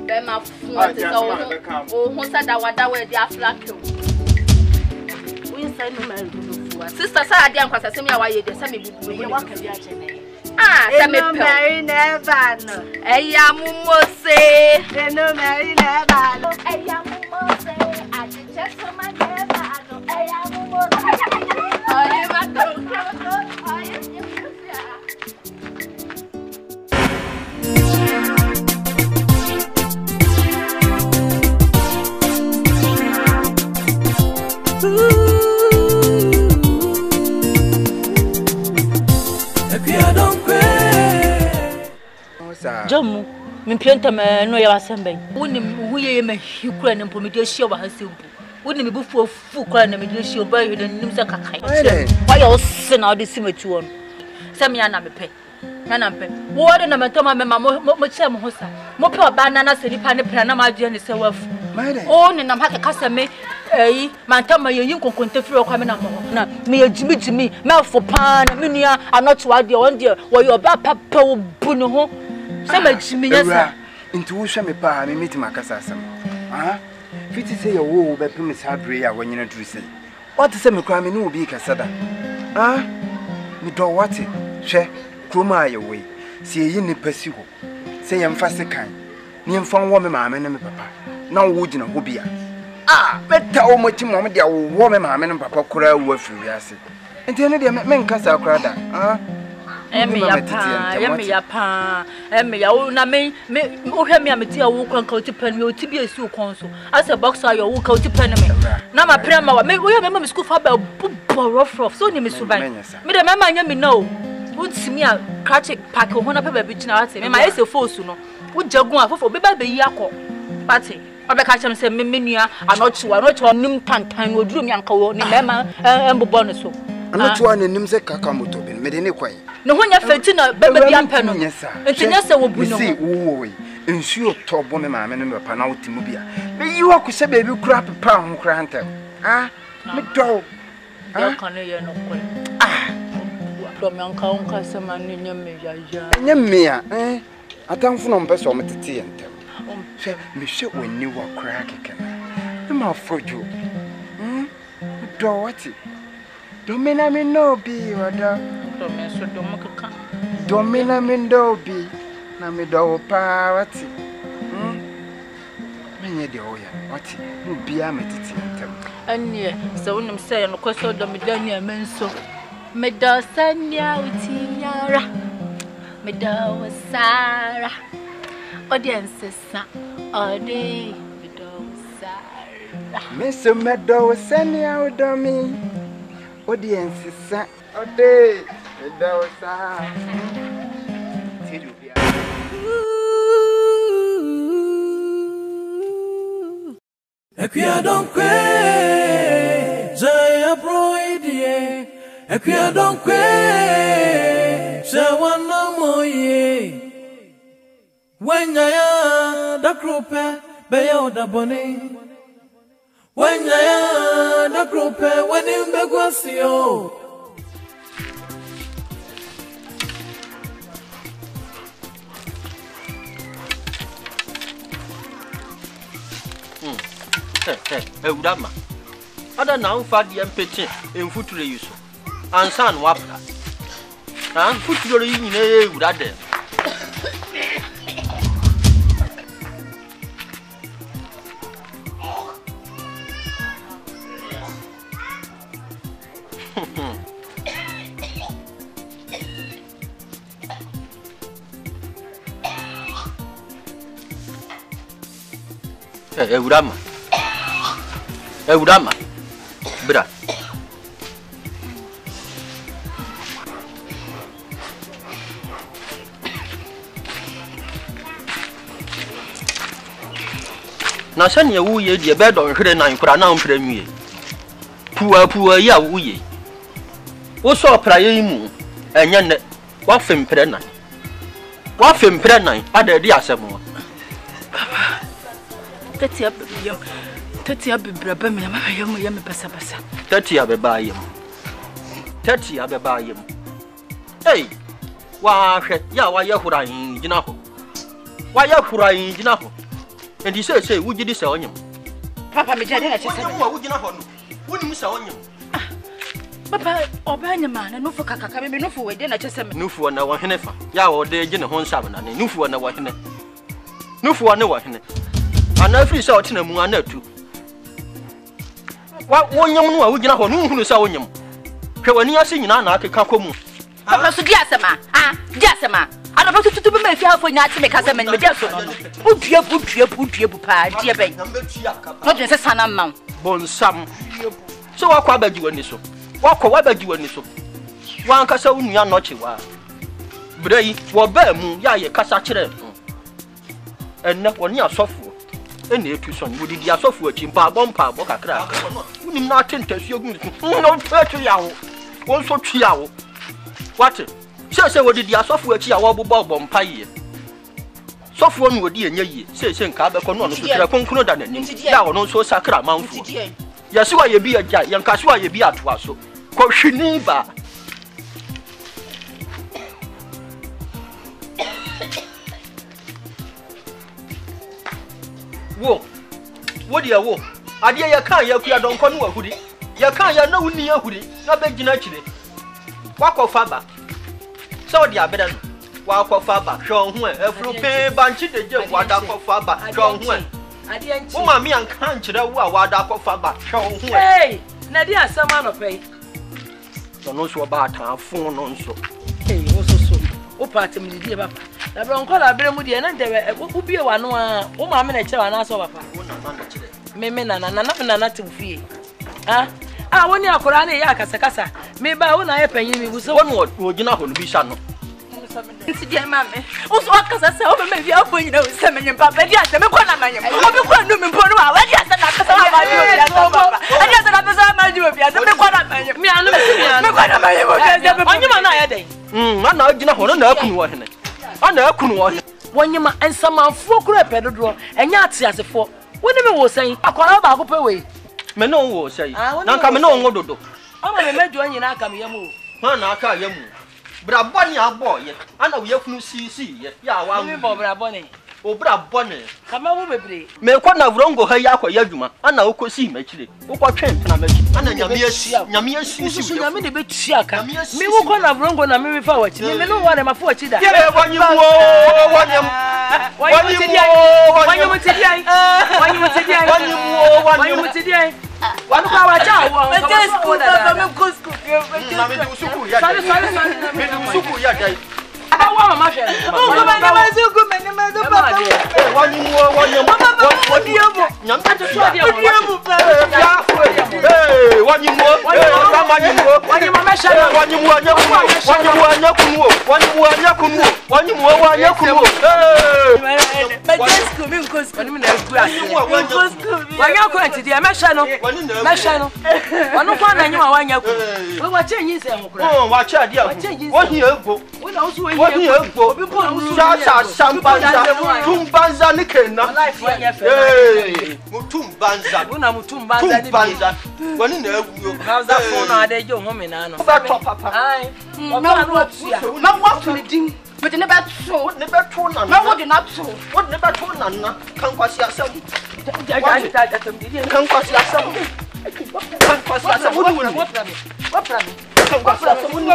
Bema, who said that one that way they are flack. We send me sister, I didn't pass a semi away. They send me walk and no marry never no. Hey, Mumose. No marry never no. Hey, Mumose. I just for my never no. Hey, Mumose. AKUA Donkor. Jamu, me pianta me no ya wasemben. Woni hu ye me hikura ne mpomede hia wa hasembu. Woni me bufu fu kura ne me hia ba hwe ne nim se kakai. Why you sin all this simatu on. Se me ana me pe. Na na pe. Wo de na metoma me ma mo che mo hosa. Mo pe oba na na se nipa ne pra na ma ade ne se wafu. Oh ne na ma kaka me mantama ye yin konkonte firi okwa me na mo na me yejimijimi me fo pa na me nua anoto ade on de wo yo ba papa wo bu ne ho se ma jimi yesa nti wo hwe me pa me meti makasa asem fiti se ye wo be pem sa bre ya wanyina duru se what se me kwa me no obi kasada me do what hwe kroma ye we se ye ni pasi ho se ye mfa se kan ni mfa wo me maame ne me papa na wo gina ho bia beta o mochi mom dia wo me maame ne papa kura wo afiri ase enti ene dia me nkasa kura da emi ya pa emi ya wo na me o hwe me ameti awo kwan ka oti pan me oti bi esi okon so ase boxer yo wo ka oti pan me na ma prema wa me wo hwe me school fa ba rough so ni me suban me de mama anya me no untimi a crack pack ho na pa ba bi gina ate me ma ese force no wo jagun afofo be ba yi akọ party obeka chem se me nua anocho nim tantan oduru mi anka wo ni mema embobo ne so anocho ne nim se kaka moto bi me de ne kwan ne ho nya feti na beba bi ampa no enti nya se wo bu no si wo nsuo tobo me maame ne papa na wotimu bia me yiwa ku se bebi kura papa ho kura hantem me do ya kan ye no kwan do mi anka onka se ma ne nya me ya nya me a atamfo no mpe so metete yentem me hwe woni wa kura kekena e ma fojo do what domina me no bi wada do me so do makaka domina me do bi na me do pa wati menye de oya wati mu bia metete yentem anye se wonim se no kwaso do me dania menso me do sanya utinyara me do sara audience sa odi me do sara me medo sanya odomi audience sa odi me do sara AKUA donkor, Jaya broidie. AKUA donkor, Shawana moye. When ya da groupe, beyo da bone. When ya da groupe, when you begwasio. Udama. Other now for the empty in future use. And son wapla. And future in a udade. Udama. Udama. Bra. Na sani ya wuye die be don hwere nan kura na mpra nwie. Puwa ya wuye. Wo so pra ye mu enye ne wa fempre nan. Wa fempre nan ada di asemo. Tati abibra ba me ma yam basa. Tati abeba yam. Hey, wa hwe ya wa ye huran gina ho. Wa ye huran gina ho. Endi say wugidi se onyem. Papa me jade na chese. Wo gina ho no. Woni se onyem. Papa obanya ma na nufu kakaka me nufu we de na chese me. Nufu na wo hene fa. Ya wo de gine ho nsam na ne nufu na wo hene. Nufu na wo hene. Ana free say otina mu anatu. Wa wonyam no a wugina ho no hunu say onyem. Hwe wani ase nyina na akeka komu. Papa so di asema. Di asema. Ana ba tutu be me fi afo nya ate me kasa me di aso no. Udua pa die ben. No de se sana man. Bonsam. So wakwa abaji wani so. Wakwa abaji wani so. Wan kasa unua no chewa. Brai wo ba mu ya ye kasa kire. Enna woni asofo. Ene etu so ni di asofo achi mpa bompa bo kakra. Unim na atentasuo gu. No fetu yawo. Won so twiawo. What? Say what did the asofo achi awo bobo bompa ye. Sofo no odi enya ye. Say nka be kono no so tira konkuno da nanim. Ya wono so sakra manfo. Ya si wa ye bi agya, ya nka si wa ye bi atoa so. Ko hwini ba. Wo dia wo. Ade ya kan ya AKUA donkor no ahudi. Ya kan ya na wuni ahudi. Na be gina kire. Wakofa ba. So dia beda no. Wakofa ba. Hwo hu afro pe banchi de je wada kofa ba. Hwo hu. Ade anchi. Wo ma me an kan kire wo a wada kofa ba. Hwo hu. Hey, na dia asama no pe. No so ba ta fun no nso. Hey, wo so. Wo party me die papa. Na bro nko la bere mu die na ndewe wo bie wa no a wo ma me na kire wa na so papa. Wo na ma na kire. Me na te fie. Woni akora na ya kasa me ba wo na ye panyin mi bu so wo gina ho no bi sha no. Nti dia mame wo so akasa se wo me fi afo nyina wo se menye papa dia se me kwa na manye wo me kwa no me mpo no wa wa dia se na kasa wa ma dio dia so papa dia se na pesa ma dio bia se me kwa na manye me anu me kwa na manye wo dia se onyima na ya den na gina ho no na akunu wo hene ana akunu wo hene wonyima ensamanfo kura pedodo enya ate asefo woni me wo san akora ba ko pe we me no wo sai na nka me no ngododo ama me mejo nyina aka me yamu ha na aka yamu bra boni abo ye ana wo yafunu sisi ye ya wa me bo bra boni o bra boni kama wo bebre me kwa na vrongo ha ya kwa yadwuma ana wo kosi makire wo kwa twen na machi ana nyame asi so nyame de betu aka me wo kwa na vrongo na me fa wachi me no wa na mafa wachi da ye wanyim Wanu kwa wacha wo. Me kusku. Na me du suku ya. Me du suku ya dai. Wa mama hwe. But just come in cuz when me na grass. Wanya ko enti dia mesha no. Mesha no. Wanu kwa na nyima wanya ko. We wa change se ho kura. Oh, wa cha dia. Wo hi ego. We na usu we Wo hi ego. Sha shambanza. Tumbanza ni kenna. Life wanya fe. Eh, mutumbanza. Una mutumbanza ni. Tumbanza. Wani na ewu yo. How's that phone na dey jo ho me na no. Ba to papa. Ai. Papa no atua. Ma wa to ni din. Me de ne ba so. Ne be to na. Ma wo de na so. Wo ne be to na. Kan kwasi asem. Kan kwasi asem. Kan kwasi asem. Wo ni wo. What problem? Kan kwasi asem. Wo ni wo.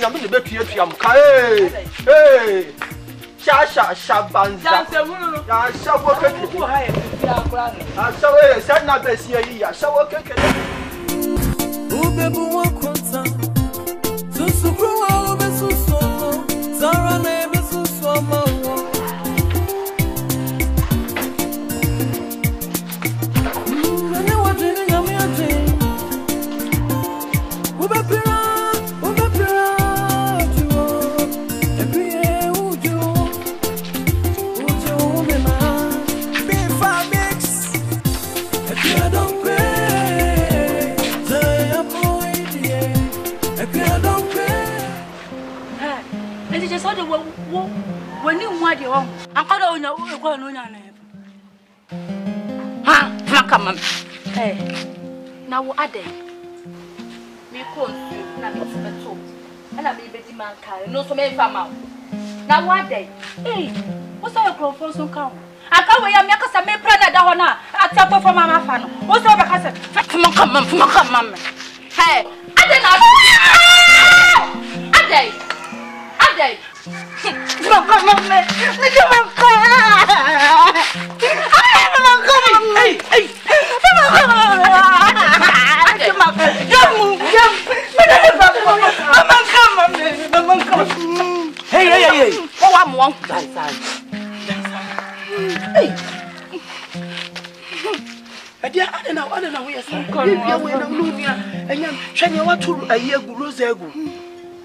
Na me ne be tuatua mka. Eh. Sha banza. Ya sha wo keke. Ah, sha we, sha na be si yi ya. Sha wo keke. Ubebu wa kwanta. Susukru wa obesuso. Zara na ebesuso ma. When you want your home, I'm going to go on. Ha, come. Hey, now what are they? Me call you, and I'm so and I'll be Betty Man carry no so many farm. Now what they? Hey, what's your crop for some cow? I can't wait, I'm making some brother down. I tap for my fan. What's over? Come. Hey, are they? Hey. Oh, I'm one. I don't know where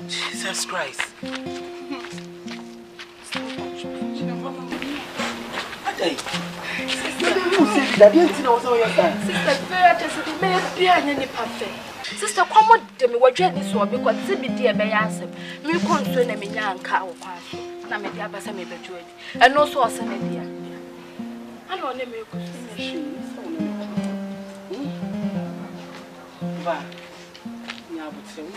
Jesus Christ. Sister, come on, me what you this one because see me dear by answer. Me concern me young cow. Na me dia basa me bejo edi. And also asa me dia. Ana one me ko me Ba. Nya butse wo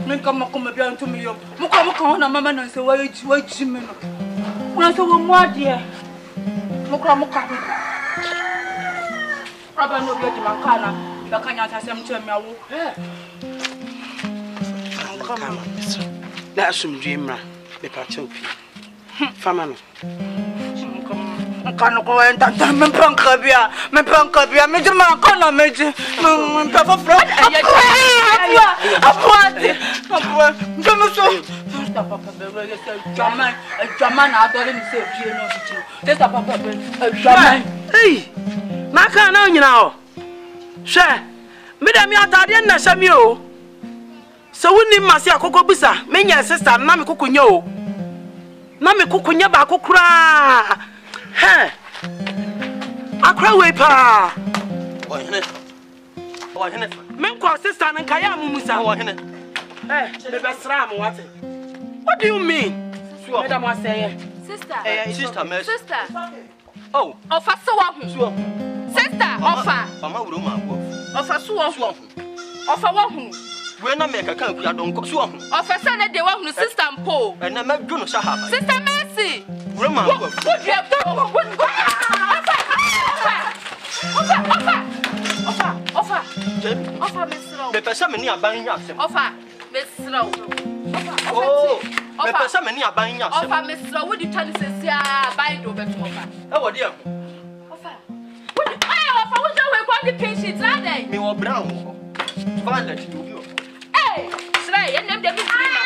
Me come bien to me yo. Mo come na mama na say wa ji me no. Una so wo mo ade. Mo come. Aba no be di man kana. Ba kanya ta sem che me awo. Come. Na asum dreamra. Me pa che opi. Fama no. Kan ko enta me pankabia me jema kana meje me pa fofro apua jema so papa be jama na adore mi se fie no so testa papa be jama hey maka na onyina o hwe me da mi atade na hye mi o so woni mase akoko bisa me nya sister na me kokonya o na me kokonya ba kokura Hey, Akra we pa. Oh, hene. Men ko sister nan kaya mu musa. Oh, hene. Eh, me be sra am what? What do you mean? Madam was say. Sister. Sister. Oh. Ofa so wa hu. Sister, ofa. Mama wuro ma wo. Ofa so wa hu. Ofa wa hu. We na me kaka akua donkor so hu. Ofa se na de wa hu sister mpo. Na ma dwo no sahaba. Sister Mercy. Wuro ma wo. Ofa mesro. Me pesa me ni aban nya asem. Ofa mesro. Oh. Me pesa me ni aban nya asem. Ofa mesro. Wo di tani sesia aban do beto ofa. E wo de Ofa. Wo di ofa wo je we kwa di patient la dey. Me wo brown wo. Violet do you. Eh, sray, ye nem de bi free na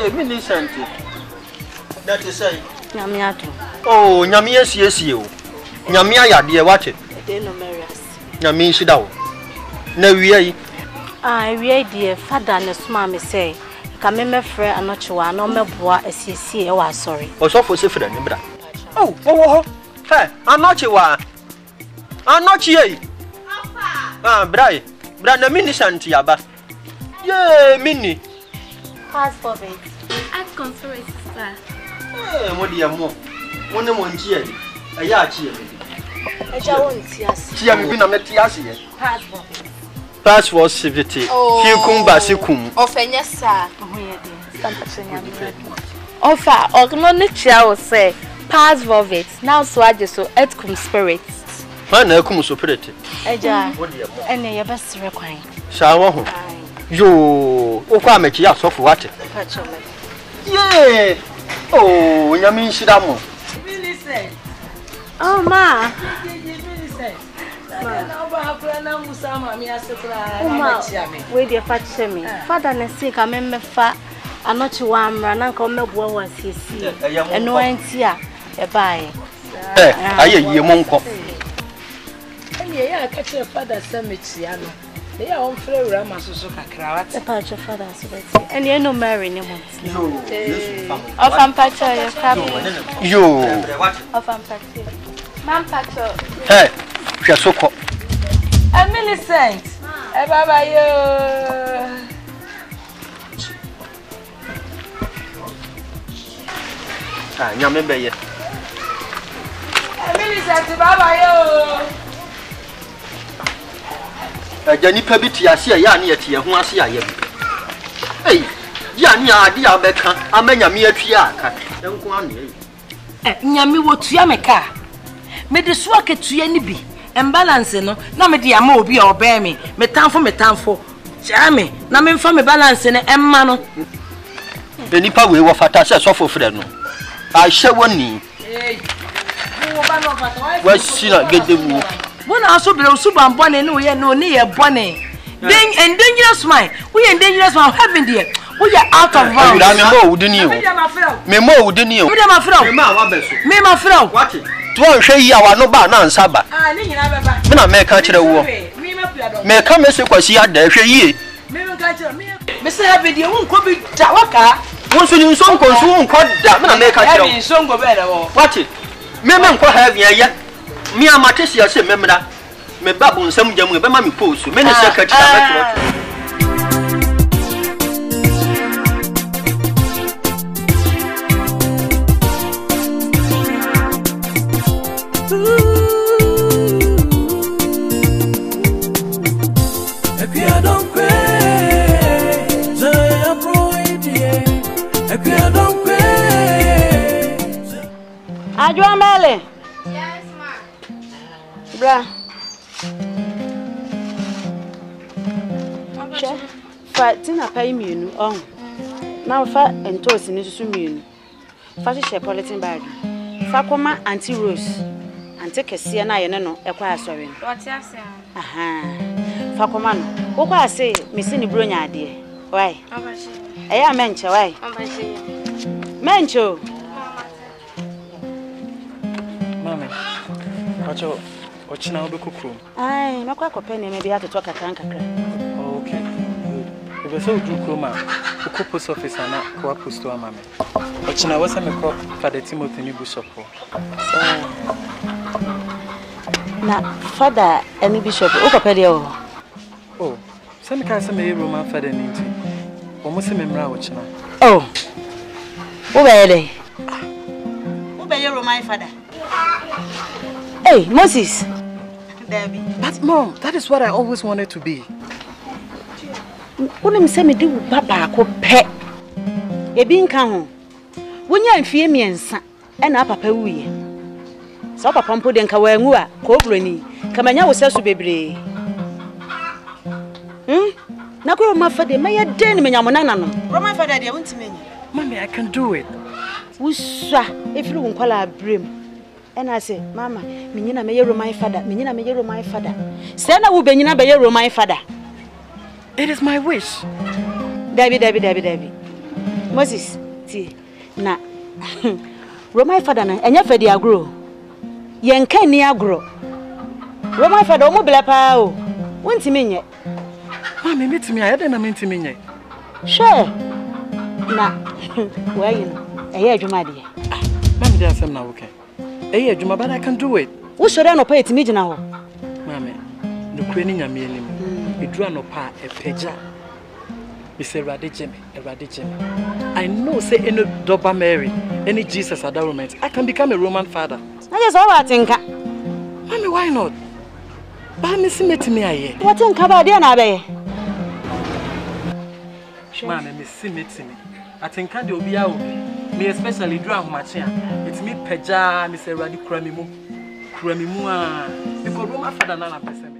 Hey, Millicent. That is say. Nyamiato. Oh, Nyamia CSU. Nyamia ya dear what it? They no marriers. Nyami shida. Na we we dear father and small me say. Kame me frɛ anochewa na omeboa asiesie e wa sorry. Osofo se frɛ ne bra. Oh. Hey, anochewa. Anochie. Afa. Bra na Millicent ya ba. Yeah, Mini. Pass for it. I've considered sister. Eh, mo dia mo. Mo ne mo nchie. Aya achie me. Eja won tiase. Tia me bi na meti ase ye. Pass for it. Pass for civility. Hikum basikum. Ofenya sa. Ohoye de. Stampachenya me. Ofa, ogno ne chia o say. Pass for it. Now so aje so etkum spirits. Ma na ekum so spirit. Eja. Ene ye besere kwan. Sha wo ho. Yo, okwa mechi ya sofo wate. Yeah. Oh, nyami nshida mo. Millicent. Oh ma. Millicent. Na oba hakura na musa mami asekura Uma, na chia me. we dey fetch me. Father na say ka me fa anochi wa amra na nka o meboa wa siesie. Eno anti a e bae. Aye yie mo nko. Eni ye akache father cemetery no. They are on free Rama so kakra wat. The patch of father so that. And you no marry no more. Of ampacho your family. Yo. Of ampacho. Mam pacho. Hey, hwe soko. Millicent. Baba yo. Nyame be ye. Millicent baba yo. Jani pa bi tiase ya na yete ho ase ya ye. Hey, ya ni ade a beka amanya me atwi aka. Enko ane yi. Nyame wotua meka. Me de so aketua ni bi. Imbalance no na me de ama obi a obe me. Metamfo. Jame na me mfa me balance ne emma no. Enipa we wo fata se sofo frɛ no. A hye woni. Hey. Wo ba no fata. Wa sina gedemu. When I saw below Suban Bonnie, no, no, near Bonnie. Then and dangerous mind. We are dangerous man, heaven dear. We are out of bounds. Me more wouldn't you? Me more wouldn't you? Me my friend. Me my friend. What? To show you our no bar, none saba. Me na make catch the war. Me come as a quasi at the ye. Mr. Happy, you won't copy Tawaka. Once you so consume, caught that man make a song go better. What it? Me man quite have yet. Me and Matisia say memra me babu nsam jamu be ma me post me ne secretary Ajwa mele. Bra. Fa tina pay mienu on. Now fa entos ni susu mienu. Fa she politin bag. Fa koma anti Rose. Anti kese na ye no ekwa asori no. What you say? Aha. Fa koma no. Wo kwa say me se ni bronya ade. Why? Abashi. Eya menche why? Abashi. Mencho. Mama. Pacho Ochina obekukuru. Ai, makwa kopene me bia to kakran kakra. Okay. Good. If so do kroma, uko post office na kwa post wa mama. Ochina wasa me ko Father Timothy ni bishop. Na Father any bishop uko pede o. Oh, se me ka se me Roman Father ni nti. Omo se me mra Ochina. Oh. Wo be dey? Wo be Roman Father? Hey, Moses. Debbie. But Mom, that is what I always wanted to be. When say me do baba ko pe. E bi nka ho. Wonya mfie miensa e na papa wuye. So papa mpo de nka wangu a ko broni. Kamanya wo sesu bebre. Na ko ma fa de me den me nyamona na no. Roman Father de wonti menya. Mommy, I can do it. Wuswa efiri wo nkwala abrem. And I say, Mama, Minina may Roman Father, Minina may Roman Father. Send a wobenina by Roman Father. It is my wish. Debbie. Moses, ti na Roma father na enya fedi agro. Ye nka ni agro. Roma father omo bele pa o. Wontimi nye. Ma me metimi ayede na mentimi nye. Sure. Na where you know? Eye adwuma de. Ma me dey asem na woke. Eye adwuma but I can do it. Wo sore no pa etimi gina ho. Ma me no kure ni nyame anim. Edura no pa epeja. I know say any double Mary, any Jesus at that moment, I can become a Roman father. I just all I think. Mommy, why not? But me see me to me aye. What think about there na be? Mommy, me see me to me. I think I do be out. Me especially do am machia. It's me peja, me say radi kramimu. Kramimu ah. Because Roman father na person.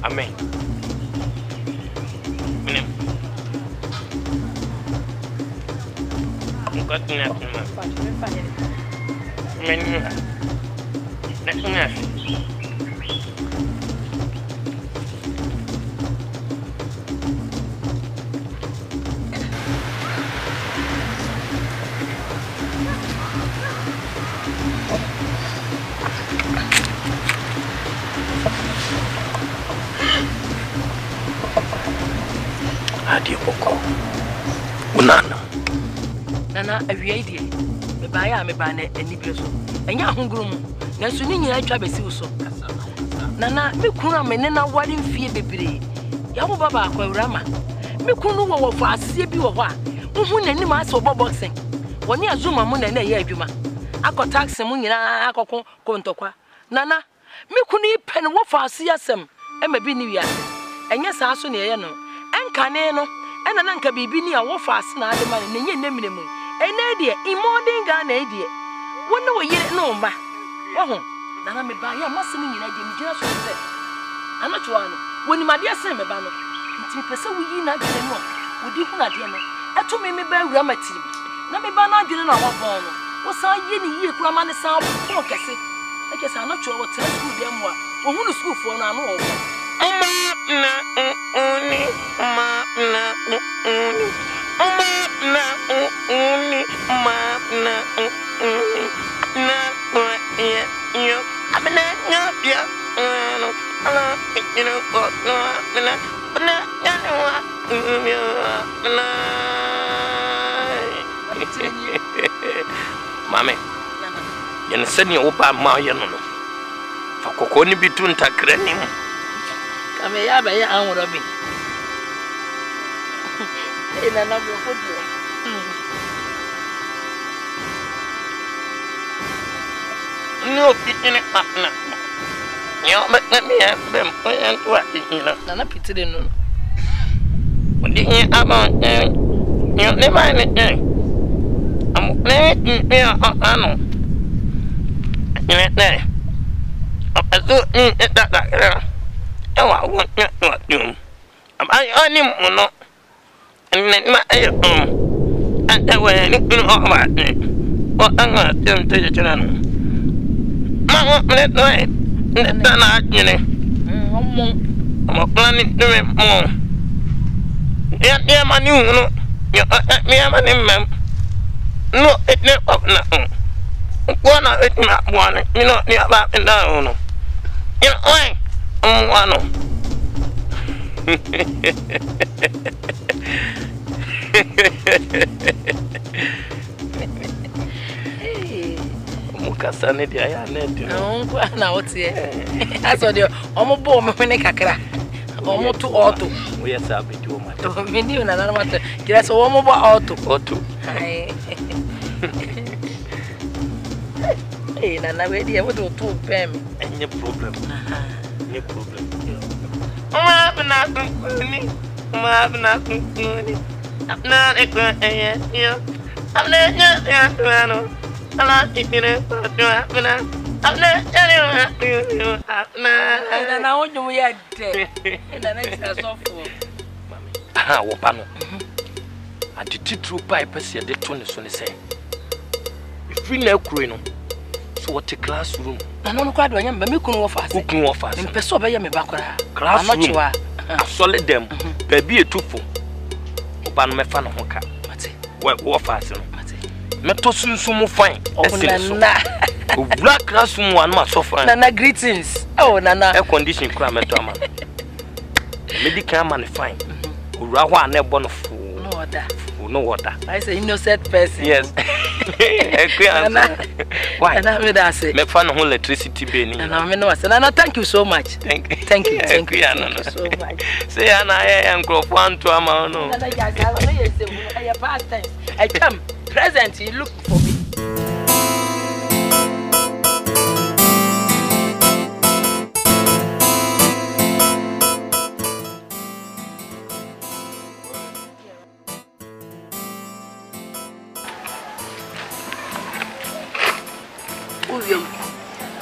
Amen. Adio boko. Unana. Nana awie die. Me ba ya me ba na ani bi so. Enya ahungrum. Na so ni nyina atwa besi so. Nana me kunu amene na wari mfie bebre. Ya mo baba akwawrama. Me kunu wo fa asie bi wo ho a. Uhu nanim ase obo boxing. Woni azuma mo na ye adwuma. Akọ taxi mo nyina akọkọ kontokwa. Nana me kunu ipen wo fa asie asem. E ma bi ni wi a. Enya saa so ne ye no. Enkane no ena na nka bibi ni a wo fa ase na ade ma ne nye nnemnemu ena de imodern Ghana e de wona wo yire no mba wo nana me ba ya masem nyina de me gina so se anacho ano woni made ase me ba no nti pese wo yi na de no wo di hu na de no eto me ba wura matiri na me ba na adwene na wo bon no wo san ye ni yie kura ma ne san bo kese e kese anacho wo tra school de mo a wo hu no school fo na no wo Na uni ma na uni ma na uni ma na uni na ya yo abna ya no ala ikino ko no na ya wa na mame yana sani oba ma yana no fa kokoni bitun takrani mu Ame ya ba ya anwo robi. Ina na bro fodi. No pitine apna. Yo me ya bem o yan wa ina. Na pitire no. Odi ni aba yo ne ba ne. Am ne ya ano. Ne. Azu ni da. Ewa won what doom. Am I on him or not? And then my and that way looking about it. What I'm going to tell you, children. Mamma, let no way. Let that not, you know. I'm planning to make more. Yeah, my new, no. You're my name, ma'am. No, it never nothing. One of it, not one, you know, near about it down. You know, why? Wano. Mukasa ne dia ya na di. Nkwa na wotie. Aso de omo bo me hwene kakra. Omo to auto. We yes abedi o mata. Me ni na na mata. Kira so omo bo auto. Auto. Ai. Eh na we dia wo do to pem. Any problem. Any problem. Ma bna kuni. Ma bna kuni. Na ekwa yo. Amne nya no. Ala ipine patwa bna. Amne yo. Na na wonyu ya de. Na na isa sofo. Ah, wo pa no. Aditi true pipe se de to ne so ne say. If we na kuro no. So what a classroom. Na no kwa do nyam ba me kunu wo fa ase. Kunu wo fa ase. Mpe so be ye me ba kora. Classroom. Solid them. Baby etufo. Oba no me fa no hoka. Mate. Wo fa ase no. Mate. Meto sunsumu fine. Nana. Black classroom one ma so fine. Nana greetings. Oh nana. Air condition kura meto ama. Medical man fine. Ura ho an ebo no fu. No order. No water. I say innocent person. Yes. Why? And I made that say. Me fan no electricity bill ni. And I mean no say. Nana, thank you so much. Thank you. Thank you so much. Say ana ya microphone to ama no. Nana ya ga no yes say I past tense. I come present you look for me.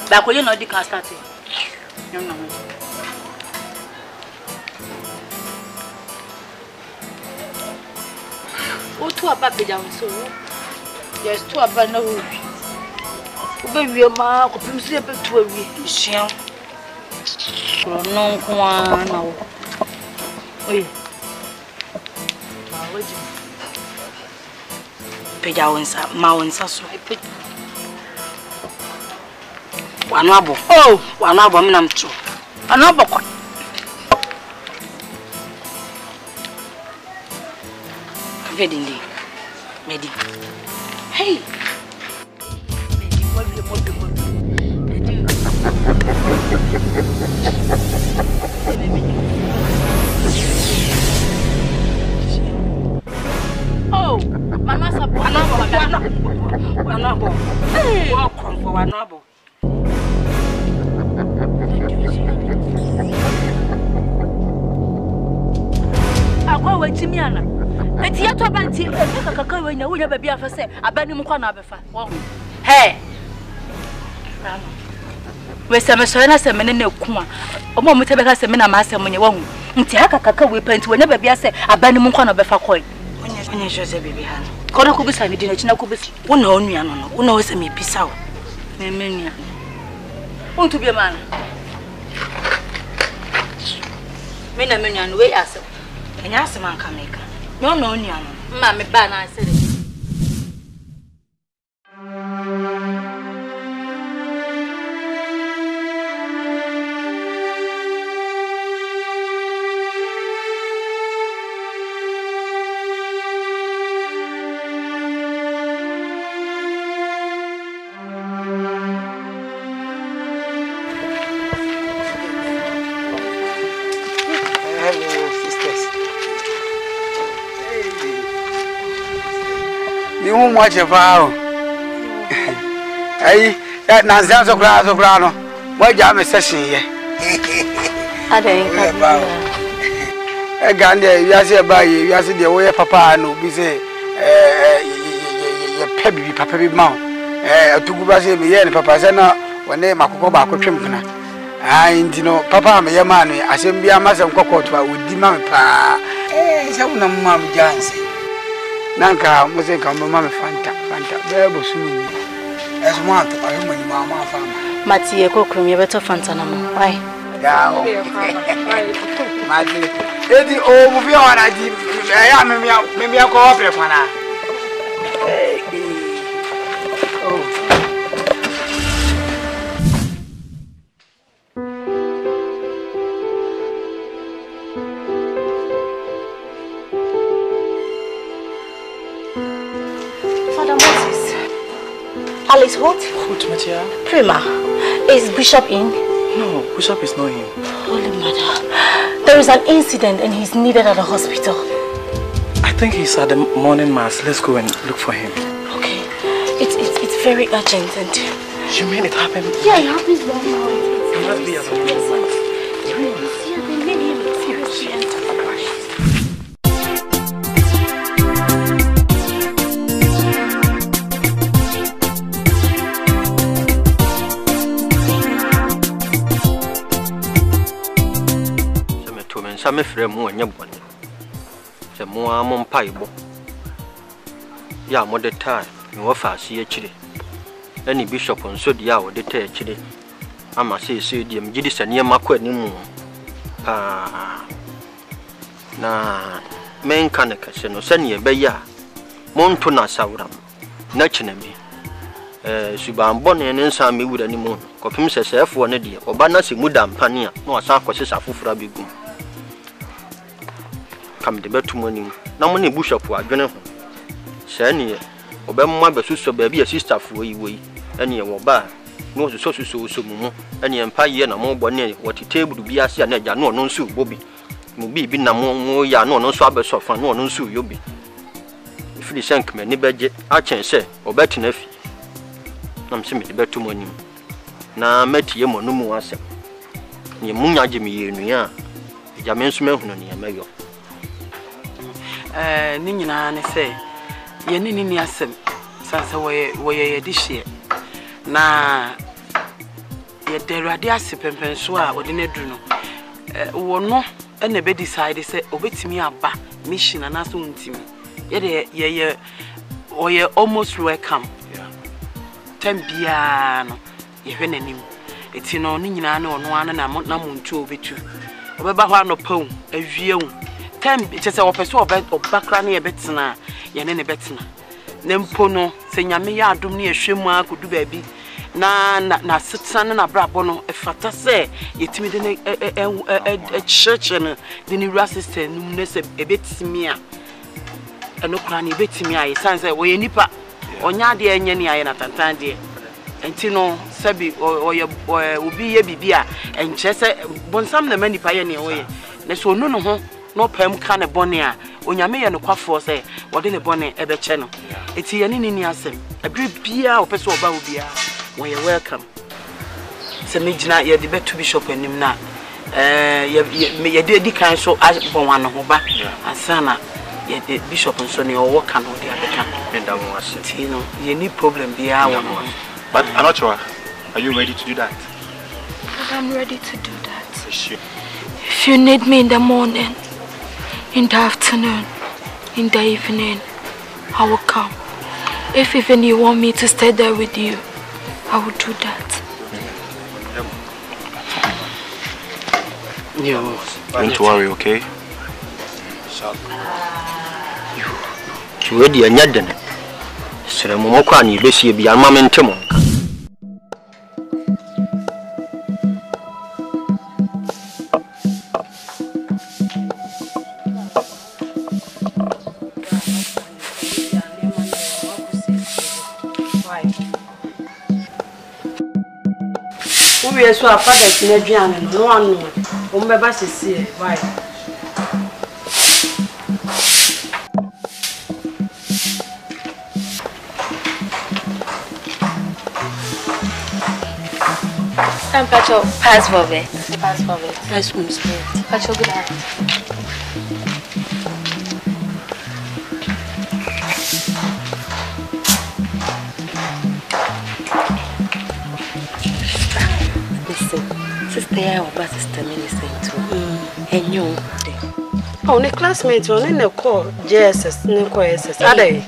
Back when you know the can start it. You know. Oh, two about the down so. Yes, two about no. Baby, your ma, come see a bit to a week. Shell. No, one. Oi. Pejawansa, Mawansa, so I put. Wanabo. Oh, wanabo minam tro. Anabo kwa. Vedindi. Medi. Hey. Medi, what Medi. Oh, mama sa wanabo. Hey, welcome for wanabo. Akwa wetimiana eti yeto banti kaka wenya wunya ba bia fa se abani mu kwa na abefa wo he we se me so na se me na kuma omo mu tebe ka se me na ma se munye wo nti haka kaka we panti wenya ba bia se abani mu kwa na abefa koi onye jose bibi ha kono ku bisa mi dina china ku bisa wo na onua no no wo na wo se me bisa wo me menua untu bi mana me na menua no we ase enya ase man ka meka no no onua no ma me ba na ase de Much of our that Nanzan Soprano. What jam is session here? I think a Gandhi, you say by you, you say the way Papa no be say, Pebby, Papa Mount, to go back here, Papa Sana, when they go back with Chimpana. I know Papa, my man, I say, be a master of cocoa with demand pa. Some Mam Jansi. Nanka must come mamma Fanta, very soon. As one to my woman, Mamma Farmer. Mattia Cockrum, you better Fantana. Why? Matty, Eddie, oh, I did. I am maybe I'll cooperate for now. is hot? Hot, Matia. Prima, is Bishop in? No, Bishop is not in. Holy Mother. There is an incident and he's needed at the hospital. I think he's at the morning mass. Let's go and look for him. Okay. It's very urgent and... You mean it happened? Yeah, it happens right now. It must be at the morning mass. Some frame one young one. The more I'm on piebo. Ya, more the time, you offer see a chili. Any bishop on so the hour, the chili. I must say, Sudium, Jidis and Yamaquet no more. Na main canacas and Osania Beya. Montona Sauram. Naturally. Suban Bonnie and Ensa me with any moon. Copim says F1 a dear, or Banasi Mudam Pania, no Sarcos of Fufrabigum. Come the bed to morning. No money bush up for a general. Sanya, Obama Basus baby a sister for way, any or bar, no social so mumo, any empire and a more bonnet, what he table to be as ya neja no non sue Bobby. Mubi be no more ya no swabbers of no non sue you be. If you sank me, budget, I can say, or better nephew. I'm simply the bed to morning. Now met ye no more answer. Ye munya Jimmy, ya, Jamens Melton, ya mayo. Nina say, ye nini asem, sansa way this year. Na ye deradiasi pempensua, or dinner druno. No, and the bed decided, say, obey me a ba mission and as soon to me. Ye, or ye almost welcome. Tempiano, ye venenim. It's in no Nina no one and I'm not namun two be two. About no poem, a view. Just a person of background a betina, Yanene betina. Nempono, Senyame ya dumni a shimwa could do baby. Na sitsan and a brabono, a fata say, ye timid a church and the new assistant, numbness a bit simia. And no cranny bit simia, sans a way nipa, or nyadi and yenny I at Tantandi. And Tino, Sabi, or your boy will be a bibia, and Chessa, Bonsam the many pioneer way. Let's no. No perm can a bonnia, when you may and a quafford say, what in a bonnet ever channel. It's here in Yasem, a brief beer or person about beer when you're welcome. Say, Mijna, you're the better bishop and him not. You did the kind so as one of back and Sana, yet the bishop and Sonny or what can on the other camp. And I was it, you need problem be our one. But I'm not sure. Are you ready to do that? I'm ready to do that. Sure. If you need me in the morning, in the afternoon, in the evening, I will come. If even you want me to stay there with you, I will do that. Don't worry, okay? You ready and yaden? Seramokwani, Bessie be a moment to monk. So our father's in a jam and no one will see why. I'm Pacho, pass for it. Pass for it. Pass for it. Pacho, good night. Sister, or sister, minister too. And you, oh, the classmates on in the call, JSS, no SS. Are they?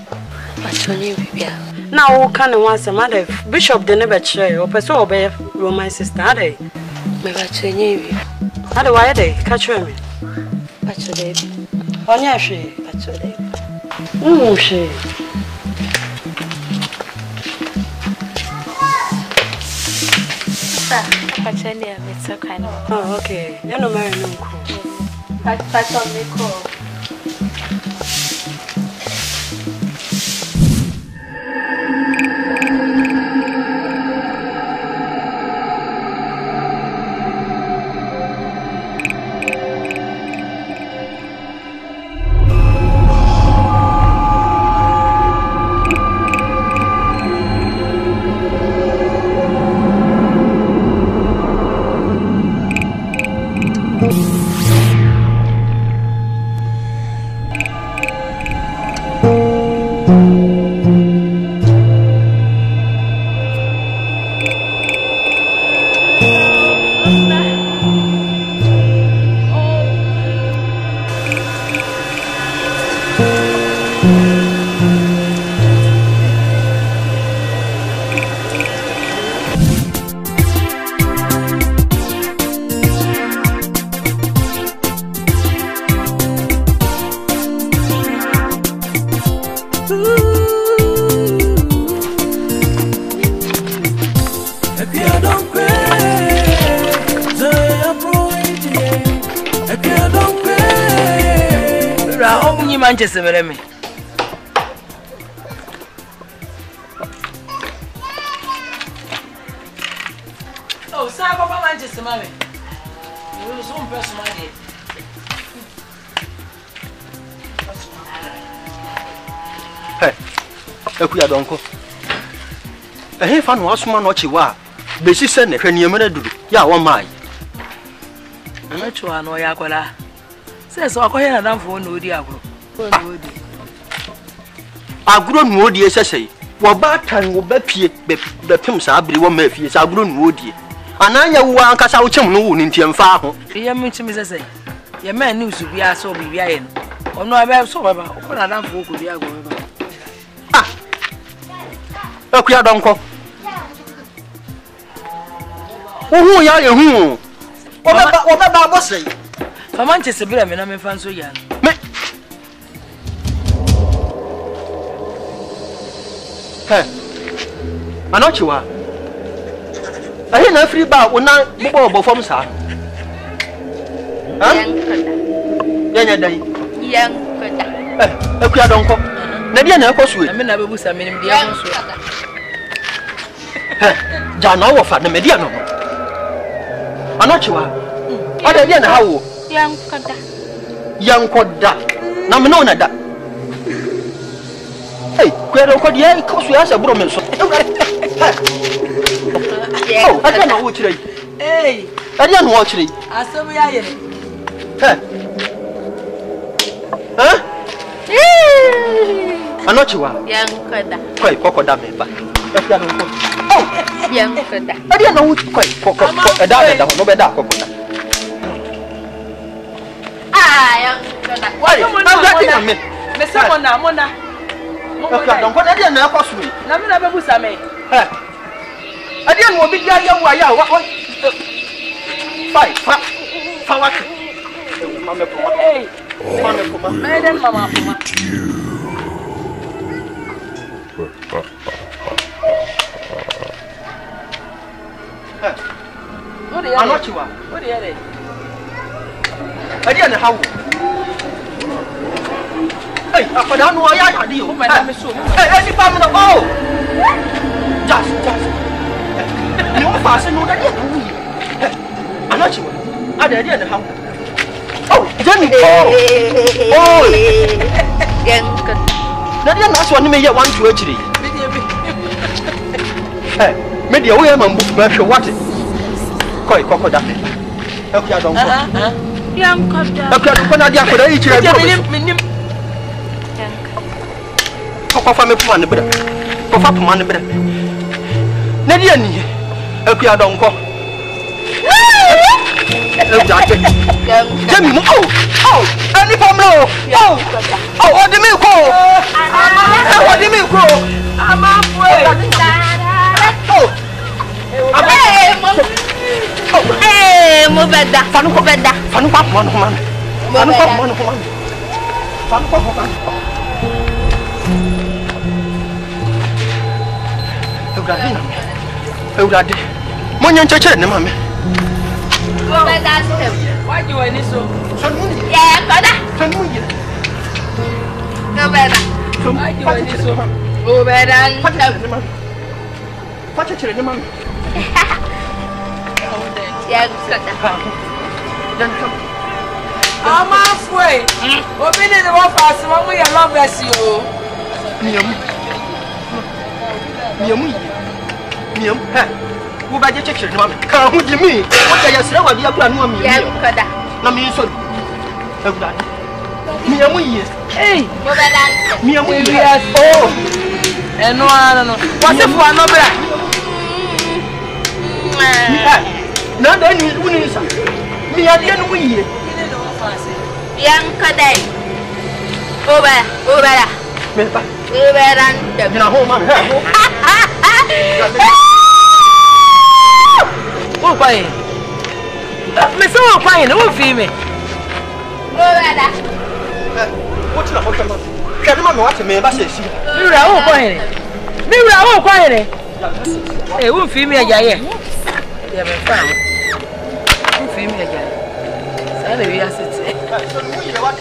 Now, who can once a mother, Bishop, the never chair, or person obey Roman sister, are they? How are they? Catch me. Pacho, baby. On your she, Pacho, baby. She. It's so kind of. Oh, okay. You know, Mary, no cool. That's on me cool. ni Manchester mere me. Oh, sa papa Manchester mame. You so person man. Hey, AKUA Donkor. Eh, fa no asoma no chiwa. Besi se ne hwani emere dudu. Ya wo mai. Na chwa no ya kwala. Se so akoye na damfo no odi agro. No odi. Agro no odi esesei. Wo ba tan wo ba pie be pem sa abiri wo ma fie sa agro no odi. Ananya wo ankasa wo chem no wo ni ntiemfa ho. Ye menchimi sesei. Ye ma news bi aso bi bia ye no. Ono abe so baba. Ko na damfo ko bi agro baba. AKUA Donkor. Ohu ya ye hu. Oba bossei. Fa Manchester bira me na me fan so ya. Me. He. Anochiwa. Ahe na free ba una bobo form sa. Ha? Yanya dai. AKUA Donkor. Na dia na ekosu e. Na me na bebu sa me nim dia so. Jana wo fa na media no. Anochiwa. Ada dia na hawo. Yankoda. Na me no na da. Hey, kwero ko dia ikosu ya se bro me so. Oh, ada na wo chire. Hey, ada na wo chire. Asabu ya ye. Huh? Anochiwa. Yankoda. Koi kokoda me ba. AKUA Donkor. Yankoda. Ada na wo koi koko da no be da kokoda. Yankoda. Why? I'm me. Me se mona. AKUA Donkor na dia na ekosu e. Na me na bebu sa me. Ada na obi dia wa ya wa. Fai, fa wa. Mama poma. Hey. Mama poma. Meden mama poma. Anochiwa. What the hell? Ada na hawo. Hey, apada no ya adi o. Madam so. Hey, ni pa me no. Oh. Just. Ni o fa se no da dia na wuyi. Anochiwa. Ada na hawo. Oh, Jenny. Oh. Yankoda. Na dia na so ni me ye wan tu achiri. Hey, me dia wo ye mambu ba hwe what? Koi kokoda. AKUA Donkor. Yankoda. AKUA Donkor na dia koda yi chire bro. Minim. Papa me puma ne bra. Papa puma ne bra. Na dia ni. AKUA Donkor. Jemi mo. Oh. Ani pamlo. Oh, odi mi ko. Odi mi ko. Ama fue. Oh. Mo beda. Fanu pa mo no man. Fanu pa mo no man. Fanu pa mo man. Eurade. Mo nyen cheche ne mame. Mo beda step. Why you any so? Yeah, koda. Fanu yi. Mo beda. Why you any so? Mo beda step. Pa cheche ne mame. Yankoda. Ama fue. Obi ni the one pass mo mo ya love us yo. Miam. He. Wo ba je cheche ne mame. Ka hu di mi. O ja ya sira wa bi akura no mi. Yankoda. Na mi so. Eurade. Miam yi. Hey, Mo beda. Miam yi. oh. Eno no. What if one no bra? Na da ni wuni sa. Mi ya de no yi. Yankoda. Oba. Me ba. Oba step. Gina ho man. Oh, pai. Me so pai, no fi me. Oba. What na ho kama. Kade ma me wa te me ba se si. Mira o kwa ni. Eh, wo fi me aja ye. Ya me fa. Wo fi me aja. Sa le wi asete. So mu yi le wa.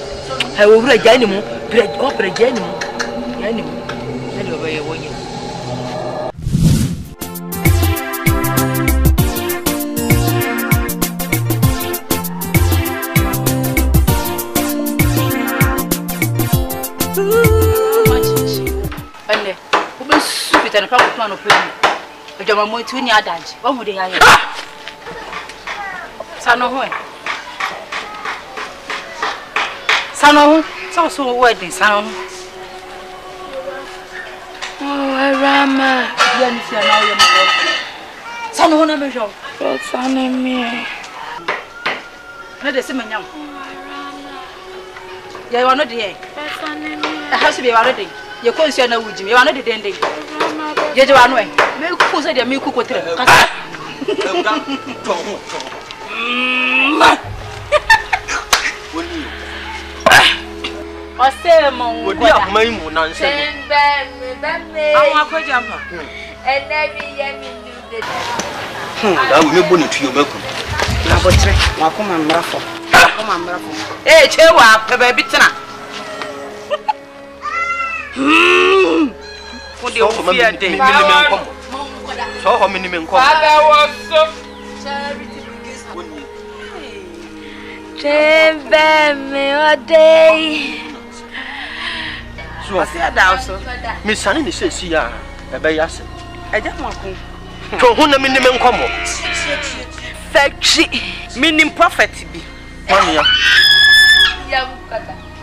I will read animal, opera animal. Anyway, when you. And a proper plan of planning. But I'm going to near dance. What would they have? Sanoho. So wedding, son. Oh, Rama. Yes, you know your son, never show. That's on me. Let us see my young. You are not there. It has to be already. Your concern with me. You are not the ending. You are no way. Make who said you make cook with her. I say, Mom, would you have my moon and say, I want to jump. And every young I'm going to your welcome. Come and raffle. Come and raffle. Eh, Chewa, baby, Tina. So how many men come? So I said, also, Miss Sunny says, yeah, a bayas. I don't want to. To whom the minimum come. Fetchy, meaning prophet be.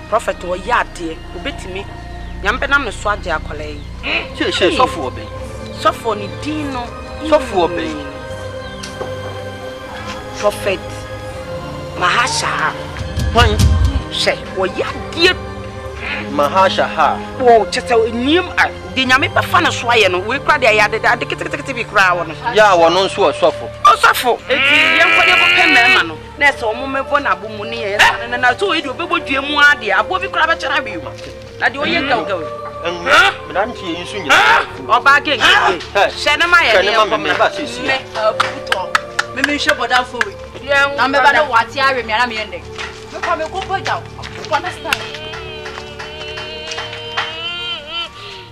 Prophet or yard, dear, who bit me. Yampenam Swaja Colay. She says, so for me. So for Nidino, so for me. Prophet Mahasha. One say, well, dear Mahasha. Oh, just a new Dinamipa Fana Swayan, we cried the other crowd. Ya, one on so suffer. Oh, suffer. It's young for your pen, that's all moment for Nabumuni, and I told you, but you are dear, above the crab. I do you go. And I'm seeing you. Or back again. Maybe shop without food. I'm about what I remember. Look, I'm a good boy down. Understand?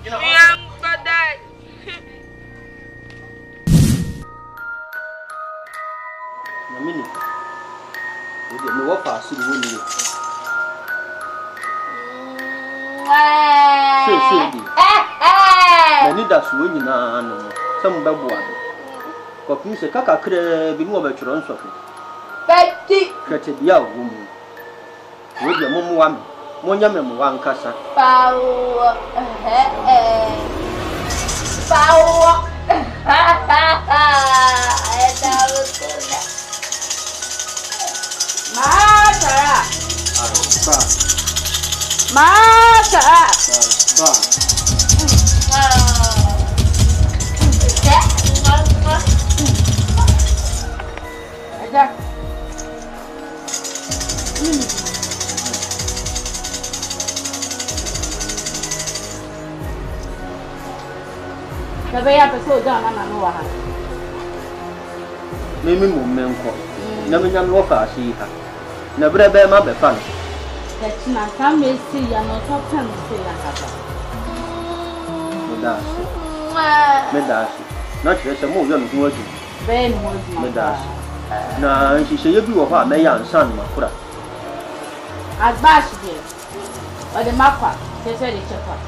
You know, but that. A minute. You walk past the many that's when you know some babuan. Copy a caca crab in over your sofa. Betty, catch a young woman. With your mum one yam one cassa. Power. Mata! The way I so done, I know her. Maybe Mummenco. Never young walker, see her. Never bear my fun. That's not some may see and not often say Medasi. Not just a more young word. Ben was Medasi. Now she said you of our mayor son, Makura. As Bash did. Or the Mapa, they said it's a part.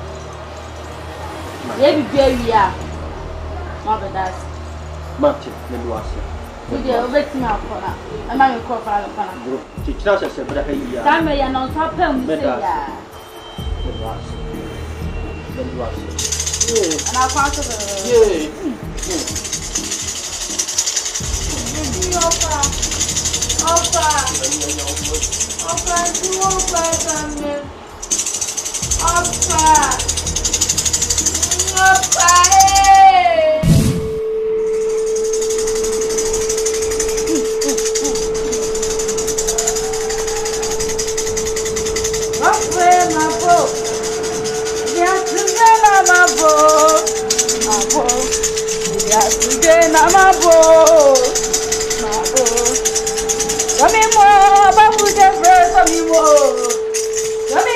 Maybe we are. Mother does. Martin, Meduasa. We are waiting out for her. I'm not a crop out of her. Teach us a separate. Time I am on top of them. Meduasa. And I'll pass it. Come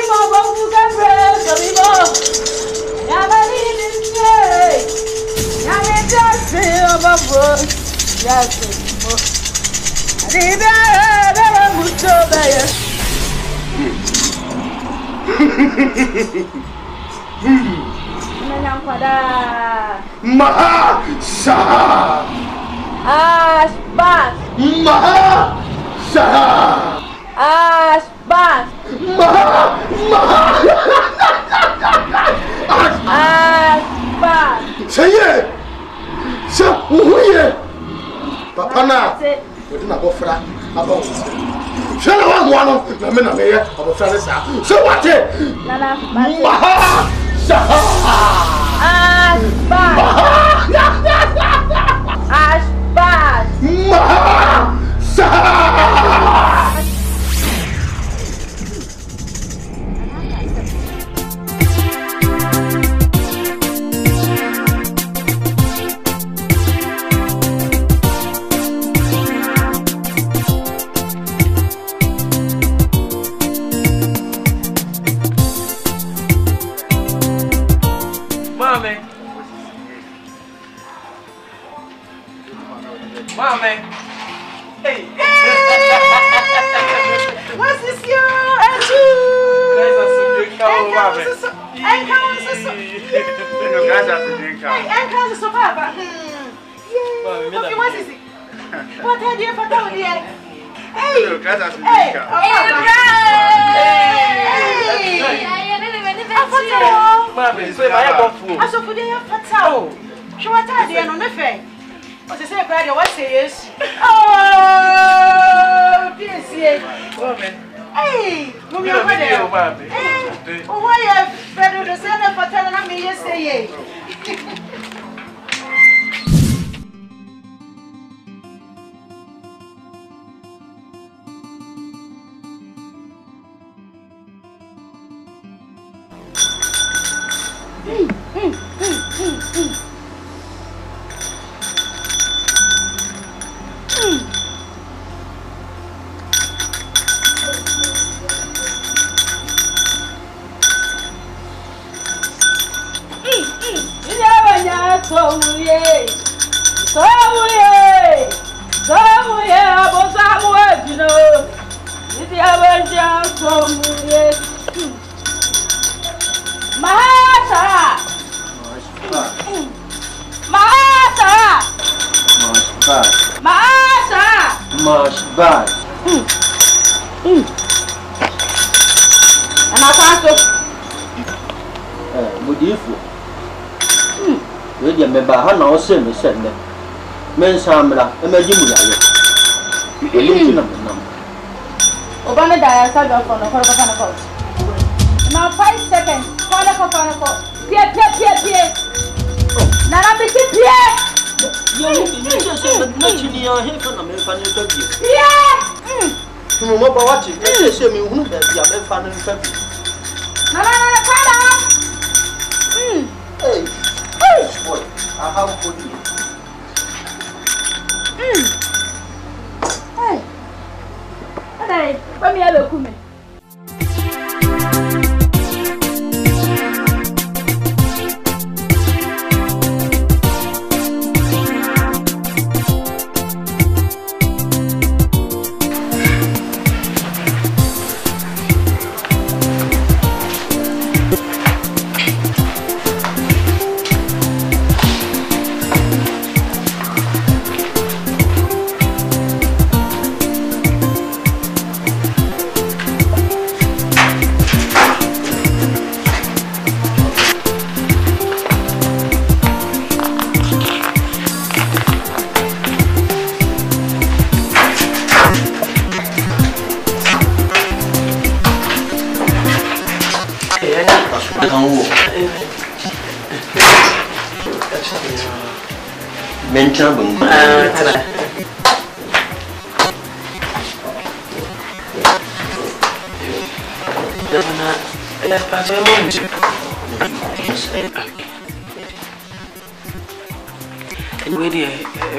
Now 5 seconds.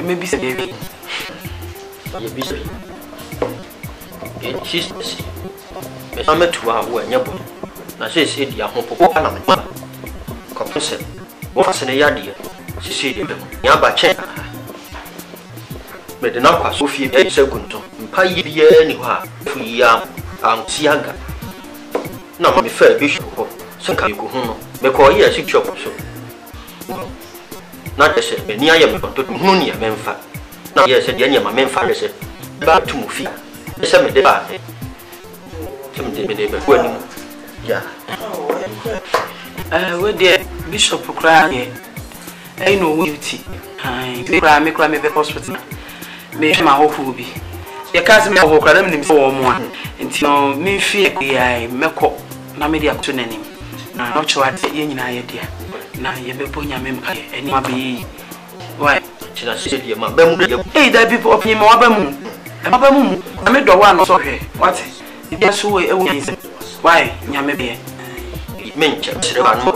Maybe say baby. You be say. She's I'm a 2 hour when you're born. Now she said, "Ya home for one of my compensation. What's in a yard? She said, Yaba check. me de na kwa so fie e se gunto mpa yi bia ni ho a fu ya antiaga na ma me fa bishop ho so ka ko hu no me ko ye si shop so na de se me ni aye me to hu ni ya memfa na ye se de ni ma memfa de se ba tu mu fi se me de ba se me de ko ni ya we de bishop kra ye I know duty. Me cry be hospital. Me ma hofu bi. Ye kaze me ho kra na me so wo mo a. Nti no me fie ai meko na me dia to nanim. Na no chwa te ye nyina ye dia. Na ye be bo nya me mpa eni ma be. Why? Chira se dia ma ba mu ye. Da bi po opin ma wa ba mu. E ma ba mu. Na me do wa no so hwe. What? Dia so we e wo yin se. Why? Nya me be. Me nche chira ba no.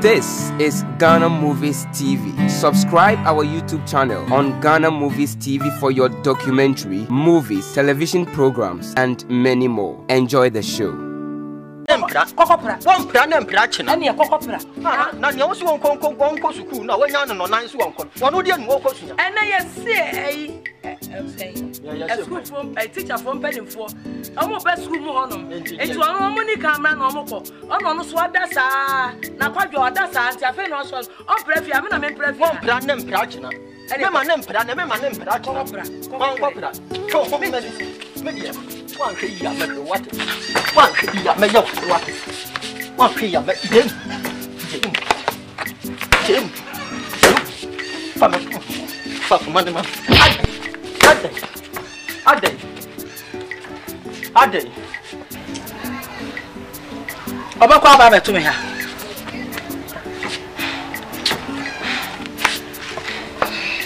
This is Ghana Movies TV. Subscribe our YouTube channel on Ghana Movies TV for your documentary, movies, television programs, and many more. Enjoy the show. Kokopra. One plan and prachina. And your kokopra. None of you won't go to school. No, when you're no nice one. One would walk. And I say, a school from a teacher from Penny for. I'm a best school on them. It's one money camera no more. On swat that's now quite your that's a fair notion. On prefy, I'm a man prefy. One plan and prachina. And my name, plan, and my name, prachina. One opera. Go home, maybe. One here, what? One here, may what? One here, Jim. Fuck, money, man. Ade. Oba kwa ba beto me ha.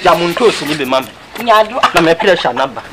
Ya muntu osi ni be mame. Nyado na me pressure number.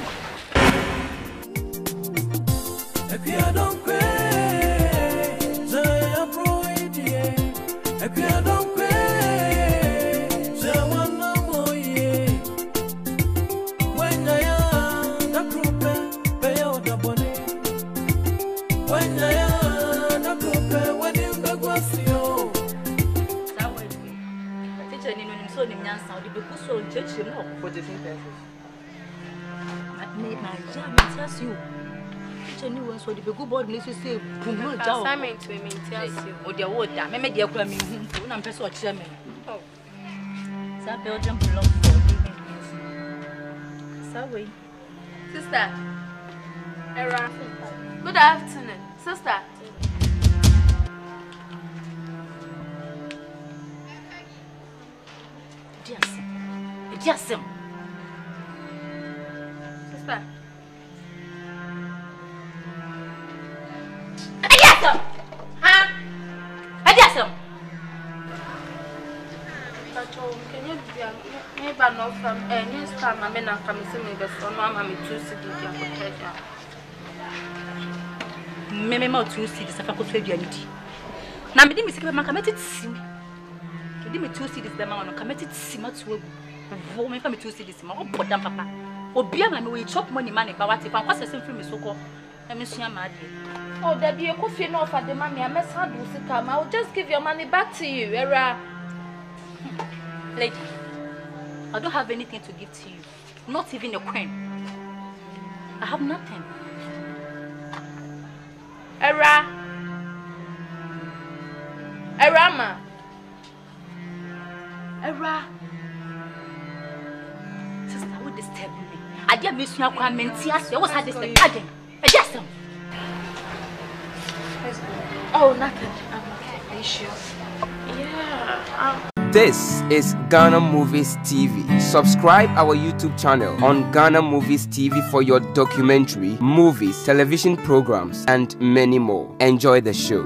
So the good board needs to say, assignment to me, or the water, maybe the Grammy, who I'm just watching. Oh, that Belgium belongs for living. Sorry, sister. Good afternoon, sister. Adiasem. Sister. Adiasem. Huh? Adiasem. Can you be maybe no from any time I mean, I'm coming to me, but for no, I'm too sick to Meme ma 2 cities afa ko so aduanidi. Na me di me sika ma kameti sim. Me di me 2 cities be ma no kameti sim atu agu. Vo me fa me 2 cities ma obodam papa. Obia ma me we chop money man ba wate fa kwase sem free me so ko. Na me sua ma ade. Oh, that be a coffee no for the mommy. I must have to come. I will just give your money back to you, Era. Lady, I don't have anything to give to you. Not even a coin. I have nothing. Era. Erama. Era. Sister, what disturb me? I didn't miss your comment. Yes, I was had this again. Yes, oh, nothing. I'm okay. Are you sure? Yeah. This is Ghana Movies TV. Subscribe our YouTube channel on Ghana Movies TV for your documentary, movies, television programs, and many more. Enjoy the show.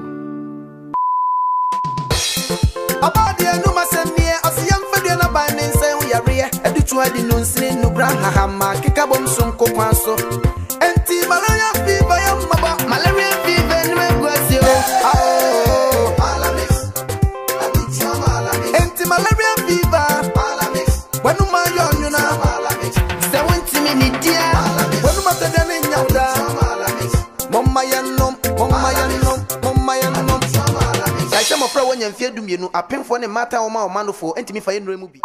Malaria fever, when you my young, you know, 70 minutes, when you must have in your Mama Yanom, Mama Yanom, Mama Yanom. I am a pro when you fear to me, no, I pay for a matter of my man for and me for any movie.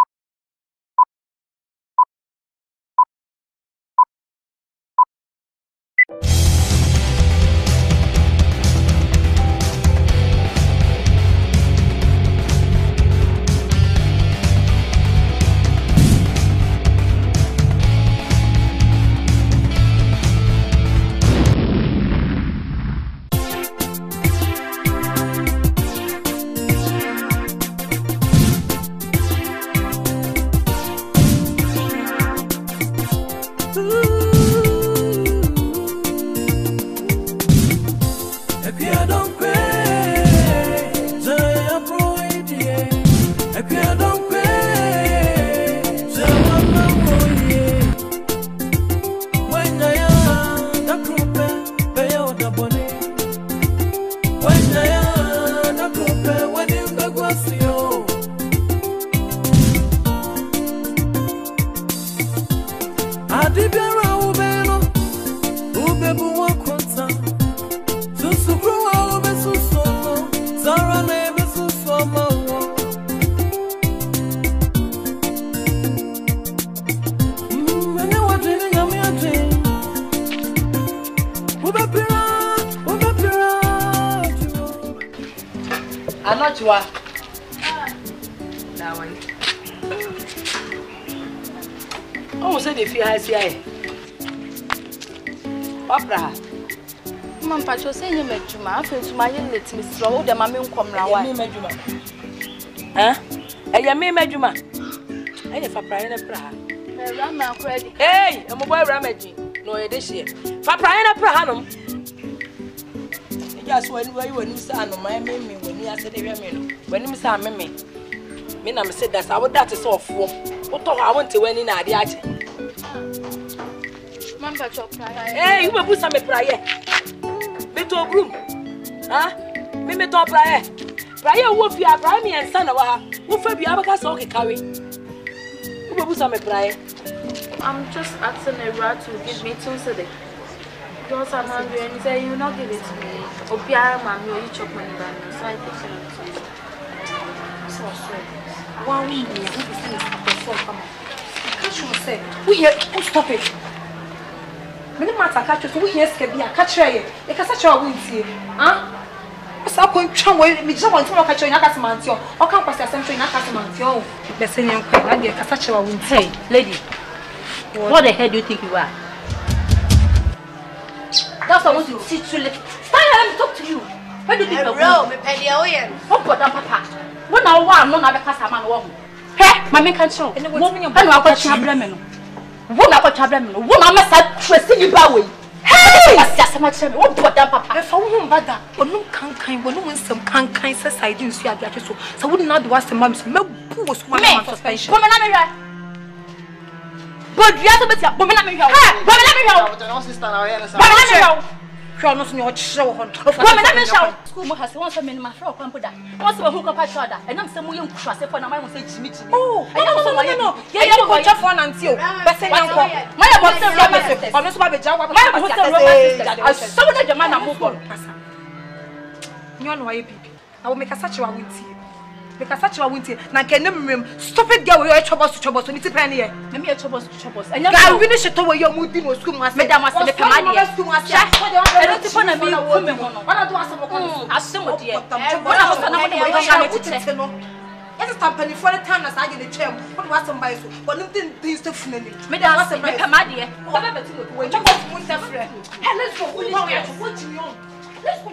Anachwa. Now I. Oh, say the fear has here. Papa. Mama, Pacho, say you met you, ma. I feel to my let me throw the mammy come round. Huh? I am me, Majuma. I have a prayer and a prayer. Rama credit. Hey, I'm a boy ramaging. No, it is here. For prayer and a prahanum. Just when you saw my meme when you said when you saw me. Minam said that I would that is all for. What I want to win in a diet. Mama, prayer. Hey, you will put some prayer. Beto groom. Huh? Me to prayer. Prayer wolf ya prime and son of her. Who for be abacus or carry? You will put some prayer. I'm just asking a rat to give me 2 cedis. Because I'm hungry and he said, you will not give it to me. Or Pierre, mammy, or you chop money by me. So I think so. So sweet. 1 week, I think it's going to come. Catch you say, we here, stop it. Many matter catch you, we here, Scabia, catch her. You can such a win here. Huh? So going to try me, just want to catch you in a casamantio, or come past a century in a casamantio. The senior queen, I get such a win. Hey, lady, what the hell do you think you are? That's what I want to teach you. Stand here, let me talk to you. Where do you think you're going? Me pay the oil. Oh, God, Papa. When I want, no, I can't have a woman. Hey, Mammy can't show. And what I got Chabramino. What I got Chabramino. What I must have trusted you by way. Hey, that's so much. What put that papa? I found better. But no can't when no one some can't says I didn't see a black so wouldn't not was the mom's milk was one suspension. Woman, I'm here. But you have to be a woman, I'm here. Cronos in your show on. School has once a minute, my friend, once a hook up a shoulder, and I'm some young trust if I was saying Jimmy. Oh, I don't know. Yeah, you go just one until. But say, my about the romantic, honest by the job, my about the romantic. I saw that the man I move on. You know why you people. I will make a such a winty. Because such a winty. Now can you stop it, girl? You're troubles to troubles. When it's a penny, let me troubles to troubles. And I finish it over your mood. School must make a master. I don't want to be a woman. What I do as a woman, yes, company for the time as I get the chair. What was somebody so? But nothing things to finish. Madam, I said, my command, whatever to look away. Let's go. What you want? Let's go.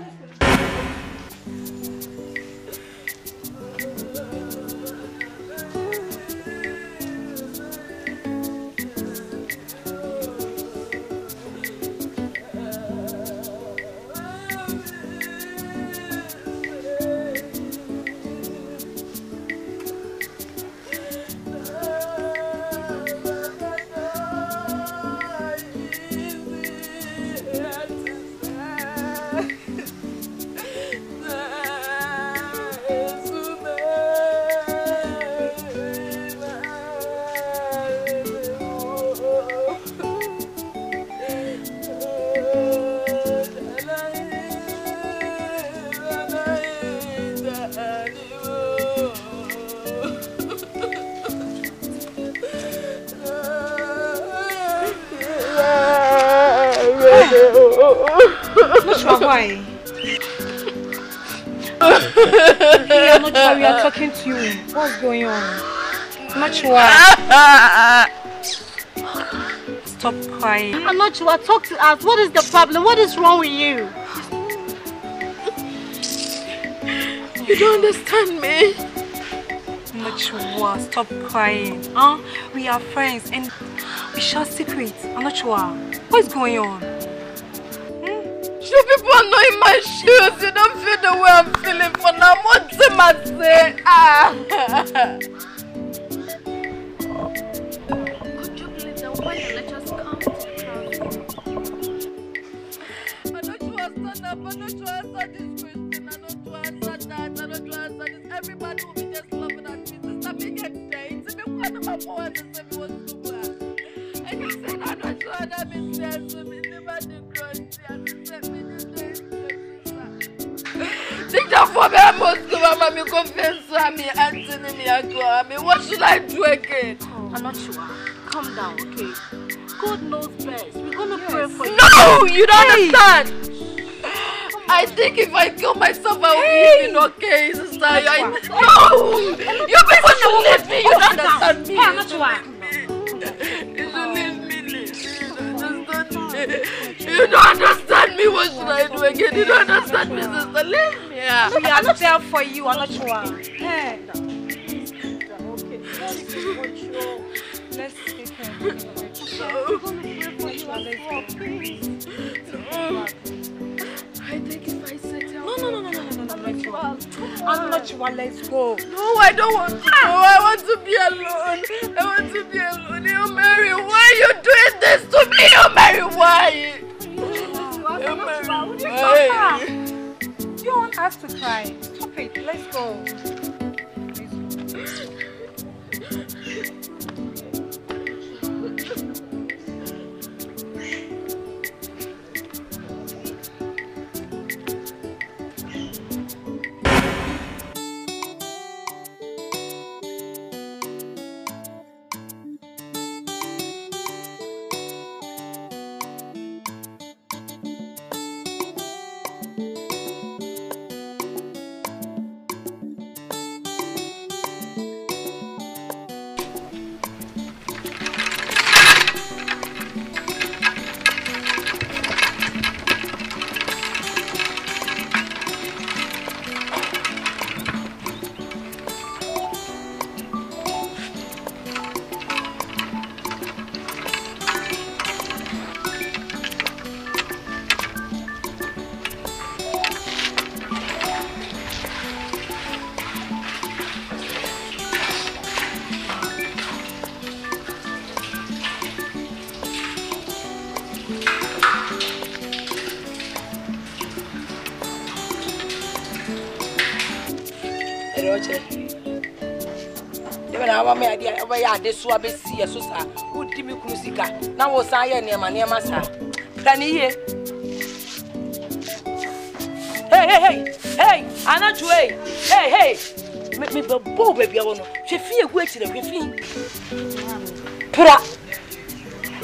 Why? Hey, I'm not sure we are talking to you. What's going on? I'm not sure. Stop crying. I'm not sure. Talk to us. What is the problem? What is wrong with you? You don't understand me. I'm not sure. Stop crying. We are friends and we share secrets. I'm not sure. What's going on? You people are not in my shoes. You don't feel the way I'm feeling for now. What's the matter? Could you believe that when you let us come to the class? I don't want to stand up. I don't want to answer this question. I don't want to answer that. I don't want to answer this. Everybody will be just laughing at me. Sister, make a date. If you want to have more than say me what's too bad. And you said I don't want to be there. So me never do grudge. For me, I must go. Mama, confess me, Anthony, me, AKUA. What should I do again? I'm not sure. Calm down, okay? God knows best. We're gonna pray for you. No, you don't understand. I think if I kill myself, I will be even okay, sister. No, you people should leave me. You don't understand me. I'm not sure. You should leave me. You don't understand me. What should I do again? You don't understand me, sister. Leave me. Yeah. We are not there for you. I'm not sure. Hey. Okay. Let's take care. We're going to pray for you. I think if I sit down. No. I'm not sure. Let's go. No, I don't want to go. I want to be alone. I want to be alone. You Mary, why are you doing this to me? You Mary, why? You Mary, why? You want us to cry. Stop it. Let's go. oche. Even our me idea over ya de so abesi so sa. Wo di mi kunu sika. Na wo san ye niema sa. Kani ye. Hey, Anachu, hey. Me bo baby awono. She fie gu akire hwefi. Pra.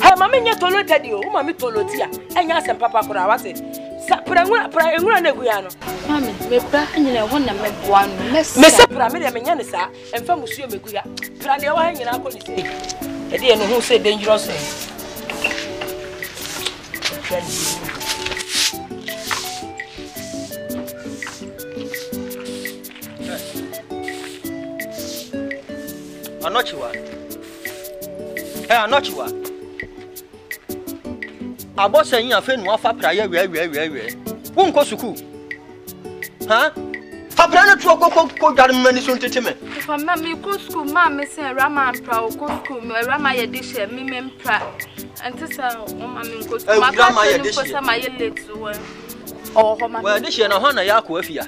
Ha mama nya tolota di o, mama toloti a. Enya asem papa kora wase. Pra enwura na gu ya no. Mama, me pra nyina ho na me boa no. Me se pra me de me nya ne sa. Emfa musuo me gu ya. Pra ne wa nyina akọ ni sei. E de no hu say dangerous. Anochiwa. Hey, Anochiwa. Abosa yin afa nu afa praye we. Won ko suku. Ha? Papa na tu ko dar mani so teteme. Papa ma me ko school ma me say rama pra ko school me rama ye de she me pra. Antisa o ma me ko school ma rama ye de she. Ko ma ye late we. Oh ho ma. We de she na ho na ya ko afia.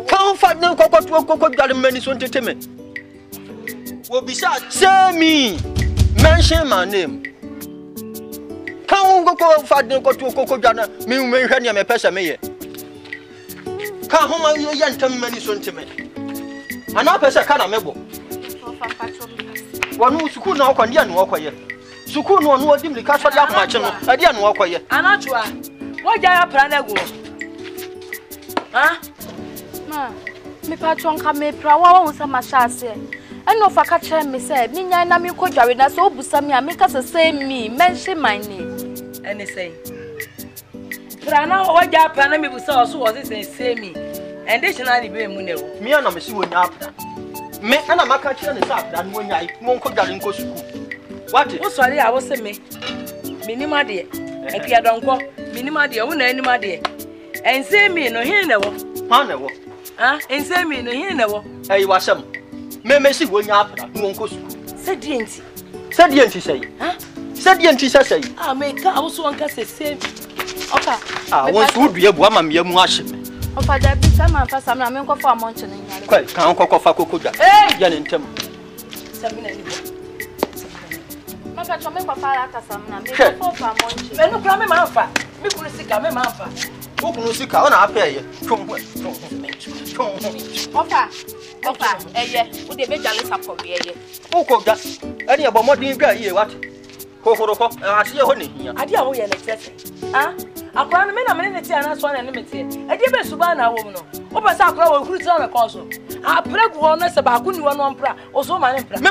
Kan fa na ko dar mani so teteme. Wobisa say me mention my name. Kan go fadin ko jana me hwe ne me pesa me ye. Kan ho ma ye ntam mani so nteme. Ana pesa ka na mebo. Wonu suku na okwa ndia na okwaye. Suku no no odim lika so dia kuma che no. Adia na okwaye. Anachua. Woja ya pra na gu. Ha? Ma, me patron ka me pra wa won sa ma sha ase. Eno fa ka che me say me nya na me ko dware na so obusa me a me ka say me mention my name. Any say. Prana oja prana me busa so was say me. And this na be mu ne wo. Me na me si wonya apda. Me ana maka che ne sa apda no wonya mo ko dware nko suku. What? Wo sori a wo se me. Minima de. Akia donko. Minima de wo na anima de. En say me no hin ne wo. Ha ne wo. Ah, en say me no hin ne wo. Eh wasam. Me si wonya apda no nko suku. Se dienti say. Ha? Se dienti say. Ah, me ka wo so nka se same. Oka. Ah, won so dua bu ama me mu ahye me. Ofa da bi sama fa samna me nko fa amonche ne nyare. Kwai, kan kokofa kokodwa. Ya ne ntem. Samina ni. Maka chome kwa fa aka samna me nko fa amonche. Me no kra me ma fa. Me kunu sika me ma fa. Okunu sika, ona apeye. Ofa, eye, wo de be jale sakobi eye. Ukoga. Ani abo modin gwa iye wat. Kokoroko, asiye ho ne hia. Ade a wo ye ne tese. Ah? Akwa no me na me ne tie na so na ne metie. Ade be suba na wo no. Wo be sa akwa wo kuru ti na ko so. Ah, pregu ho no se ba ku ni wo no mpra. O so ma ne mpra.